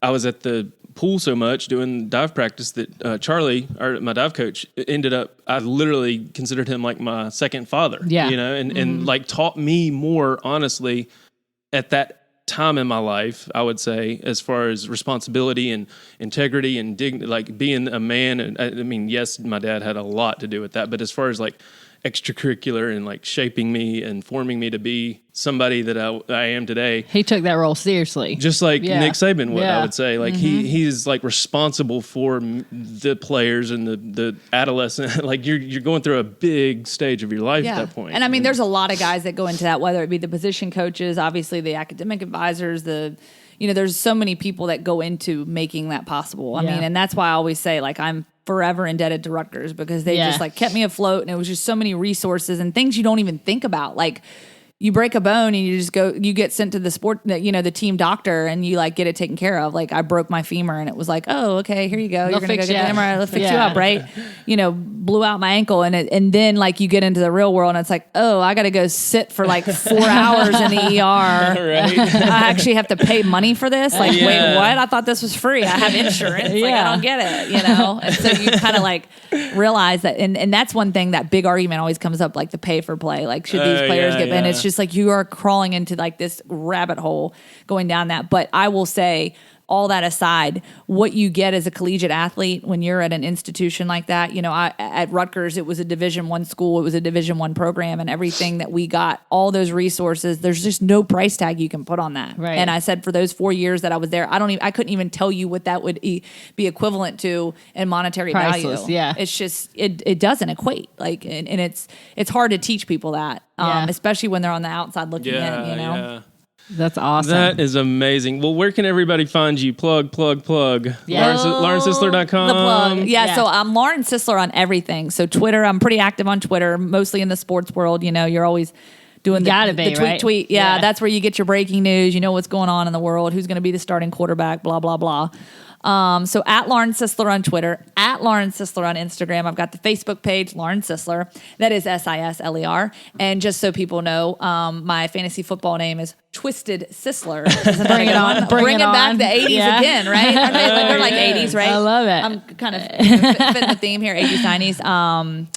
I was at the pool so much doing dive practice that Charlie, my dive coach, I literally considered him like my second father. Yeah. And like taught me more honestly at that time in my life, I would say, as far as responsibility and integrity and dignity, like being a man. And I mean, yes, my dad had a lot to do with that, but as far as like extracurricular and like shaping me and forming me to be somebody that I am today. He took that role seriously. Just like Nick Saban would, I would say. Like he's like responsible for the players and the adolescent. Like you're going through a big stage of your life at that point. And I mean, there's a lot of guys that go into that, whether it be the position coaches, obviously the academic advisors, there's so many people that go into making that possible. I mean, and that's why I always say, like, I'm forever indebted to Rutgers, because they just like kept me afloat, and it was just so many resources and things you don't even think about. Like, you break a bone and you get sent to the team doctor, and you like get it taken care of. Like, I broke my femur, and it was like, oh, okay, here you go. You're going to go get the MRI. Let's fix you up, right? Blew out my ankle. And then like you get into the real world, and it's like, oh, I got to go sit for like 4 hours in the ER. Right. I actually have to pay money for this. Like, wait, what? I thought this was free. I have insurance. Like, I don't get it, And so you kind of like realize that. And that's one thing, that big argument always comes up, like the pay for play. Like, should these players get, and it's just like you are crawling into like this rabbit hole going down that. But I will say, all that aside, what you get as a collegiate athlete when you're at an institution like that, at Rutgers, it was a Division I school, it was a Division I program, and everything that we got, all those resources, there's just no price tag you can put on that. Right. And I said, for those 4 years that I was there, I couldn't even tell you what that would be equivalent to in monetary Priceless, value. yeah. It's just, it doesn't equate. Like, and it's hard to teach people that, especially when they're on the outside looking in, Yeah. That's awesome. That is amazing. Well, where can everybody find you? Plug. Yeah. LaurenSisler.com. The plug. Yeah, so I'm Lauren Sisler on everything. So Twitter, I'm pretty active on Twitter, mostly in the sports world. You're always doing the tweet. Yeah, that's where you get your breaking news. You know what's going on in the world, who's going to be the starting quarterback, blah, blah, blah. So at Lauren Sisler on Twitter, at Lauren Sisler on Instagram. I've got the Facebook page, Lauren Sisler. That is Sisler. And just so people know, my fantasy football name is Twisted Sisler. Bring it on. Bring it back the 80s again, right? They're like 80s, right? I love it. I'm kind of fitting the theme here, 80s, 90s.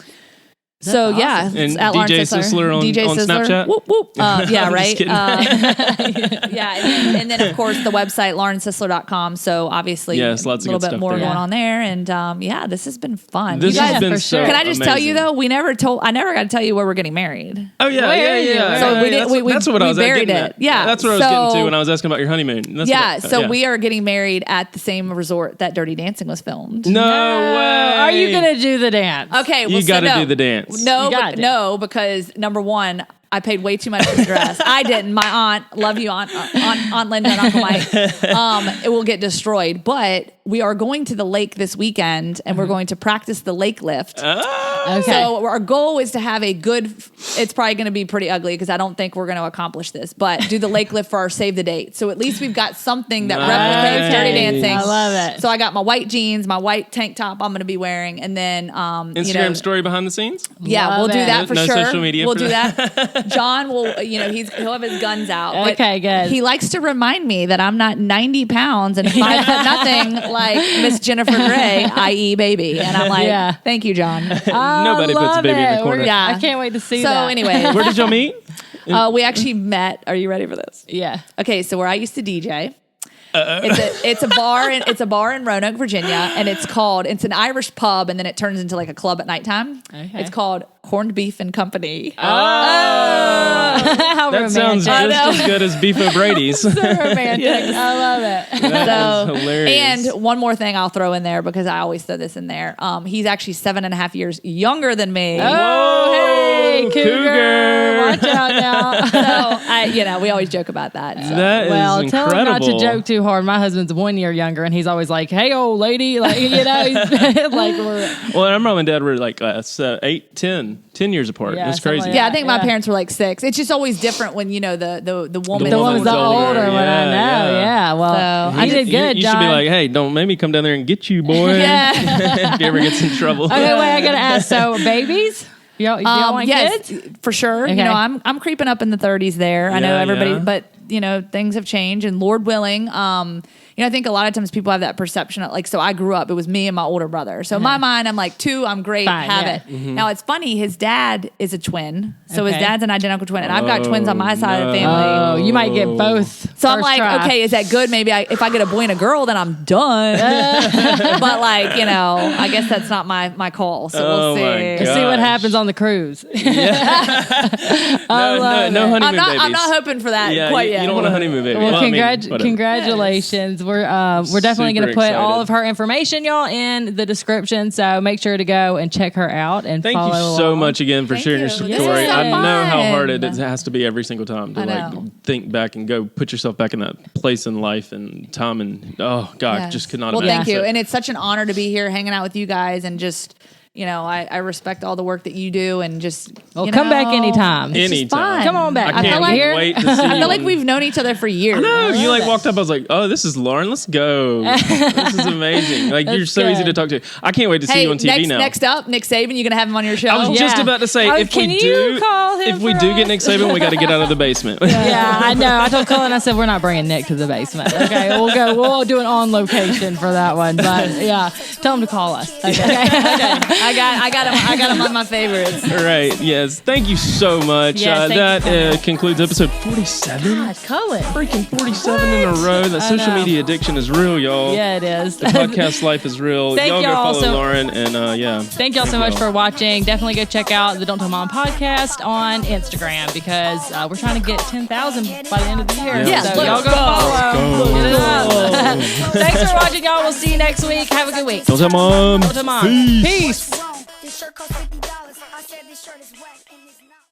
So awesome. yeah, And it's at DJ Lauren Sisler. Sisler on Sisler. Snapchat? Whoop, whoop. Yeah, right. Just Yeah, and then of course the website LaurenSisler.com. So obviously, yes, lots of a little good bit stuff more there. going on there. And this has been fun. This You guys, has been for so sure. can I just tell you amazing. though, I never got to tell you where we're getting married. Oh yeah, Where yeah. So we That's- did. That's what I was buried getting it. at. Yeah, that's what I was getting to when I was asking about your honeymoon. That's we are getting married at the same resort that Dirty Dancing was filmed. No way. Are you going to do the dance? Okay, well, You got to no. do the dance. No, because number one, I paid way too much for the dress. I didn't. My aunt, love you, Aunt Linda and Uncle Mike. It will get destroyed. But we are going to the lake this weekend, and we're going to practice the lake lift. Okay. So our goal is to have a good. It's probably going to be pretty ugly because I don't think we're going to accomplish this. But do the lake lift for our save the date. So at least we've got something that replicates Dirty Dancing. I love it. So I got my white jeans, my white tank top. I'm going to be wearing, and then Instagram story behind the scenes. Yeah, Love we'll do it. that for No sure. social media We'll for do that. John will, he'll have his guns out. But Okay, good. He likes to remind me that I'm not 90 pounds and 5 foot nothing like Miss Jennifer Grey, i.e. baby. And I'm like, thank you, John. Nobody puts a baby in the corner. Yeah. I can't wait to see So that. anyway, Where did y'all meet? we actually met. Are you ready for this? Yeah. Okay, so where I used to DJ, It's a bar in Roanoke, Virginia, and it's an Irish pub, and then it turns into like a club at nighttime. Okay. It's called Corned Beef and Company. How That romantic. sounds just as good as Beef O'Brady's. So romantic. I love it. That is hilarious. And one more thing I'll throw in there because I always throw this in there. He's actually 7.5 years younger than me. Oh, hey, cougar. Watch out now. So we always joke about that. So. That is Well, incredible. tell him not to joke too hard. My husband's 1 year younger, and he's always like, "Hey, old lady," like he's like we're. Well, our mom and dad were like 10 years apart. Yeah, It's something crazy. like Yeah, I that. think my parents were like 6. It's just always different when the woman. The woman woman's was the older older. one. I know. Yeah. Yeah. Well, So, he did good. You John. should be like, hey, don't make me come down there and get you, boy. Yeah. If you ever gets in trouble. Okay, wait. I gotta ask. So, babies? Y'all want yes, kids? for sure. Okay. I'm creeping up in the 30s there. I know Yeah, everybody, yeah. but things have changed, and Lord willing, I think a lot of times people have that perception of so I grew up, it was me and my older brother. So in my mind, I'm like 2, I'm great, Fine, have yeah. it. Now it's funny, his dad is a twin. So his Okay. dad's an identical twin, and I've got twins on my side of the family. Oh, you might get both. So I'm first like, try. okay, is that good? Maybe if I get a boy and a girl, then I'm done. But I guess that's not my call. So Oh we'll see. my Let's see what gosh. happens on the cruise. No honeymoon I'm babies. not hoping for that Yeah, quite yet. you don't want a honeymoon baby. Well, Well, I mean, whatever. congratulations. We're definitely going to Super put all excited. of her information, y'all, in the description. So make sure to go and check her out and Thank follow you so along. much again for Thank sharing you. your This story. was so I know how fun. hard it has to be every single time to I know. think back and go put yourself back in that place in life and time and oh God, Yes. just could not Well, imagine. thank you. it. And it's such an honor to be here hanging out with you guys and just, I respect all the work that you do and just, Well, come back anytime. It's just Anytime. fun. Come on back. I I can't feel like, wait to see I you feel like on- we've known each other for years. No, you walked up. I was like, "Oh, this is Lauren. Let's go. This is amazing. You're That's so easy to good. talk to. I can't wait to see Hey, you on TV now." next up, Nick Saban, you gonna have him on your show? I was just Yeah. about to say, Oh, if can we you do, call him if we for do us? get Nick Saban, we got to get out of the basement. Yeah, I know. I told Cullen, I said, we're not bringing Nick to the basement. Okay, we'll do an on location for that one. But yeah, tell him to call us. Okay. I got him on my favorites. Right. Yes. Thank you so much. Yes, thank you that so much. concludes episode 47. God, Cullen. Freaking 47 in a row. That I social know. media addiction is real, y'all. Yeah, it is. The podcast life is real. Thank y'all go y'all follow so- Lauren and yeah. Thank y'all so much for watching. Definitely go check out the Don't Tell Mom podcast on Instagram because we're trying to get 10,000 by the end of the year. Yeah, so let's y'all go go. follow. Get it up. Thanks for watching, y'all. We'll see you next week. Have a good week. Don't tell mom. Don't Tell Mom. Peace. Peace.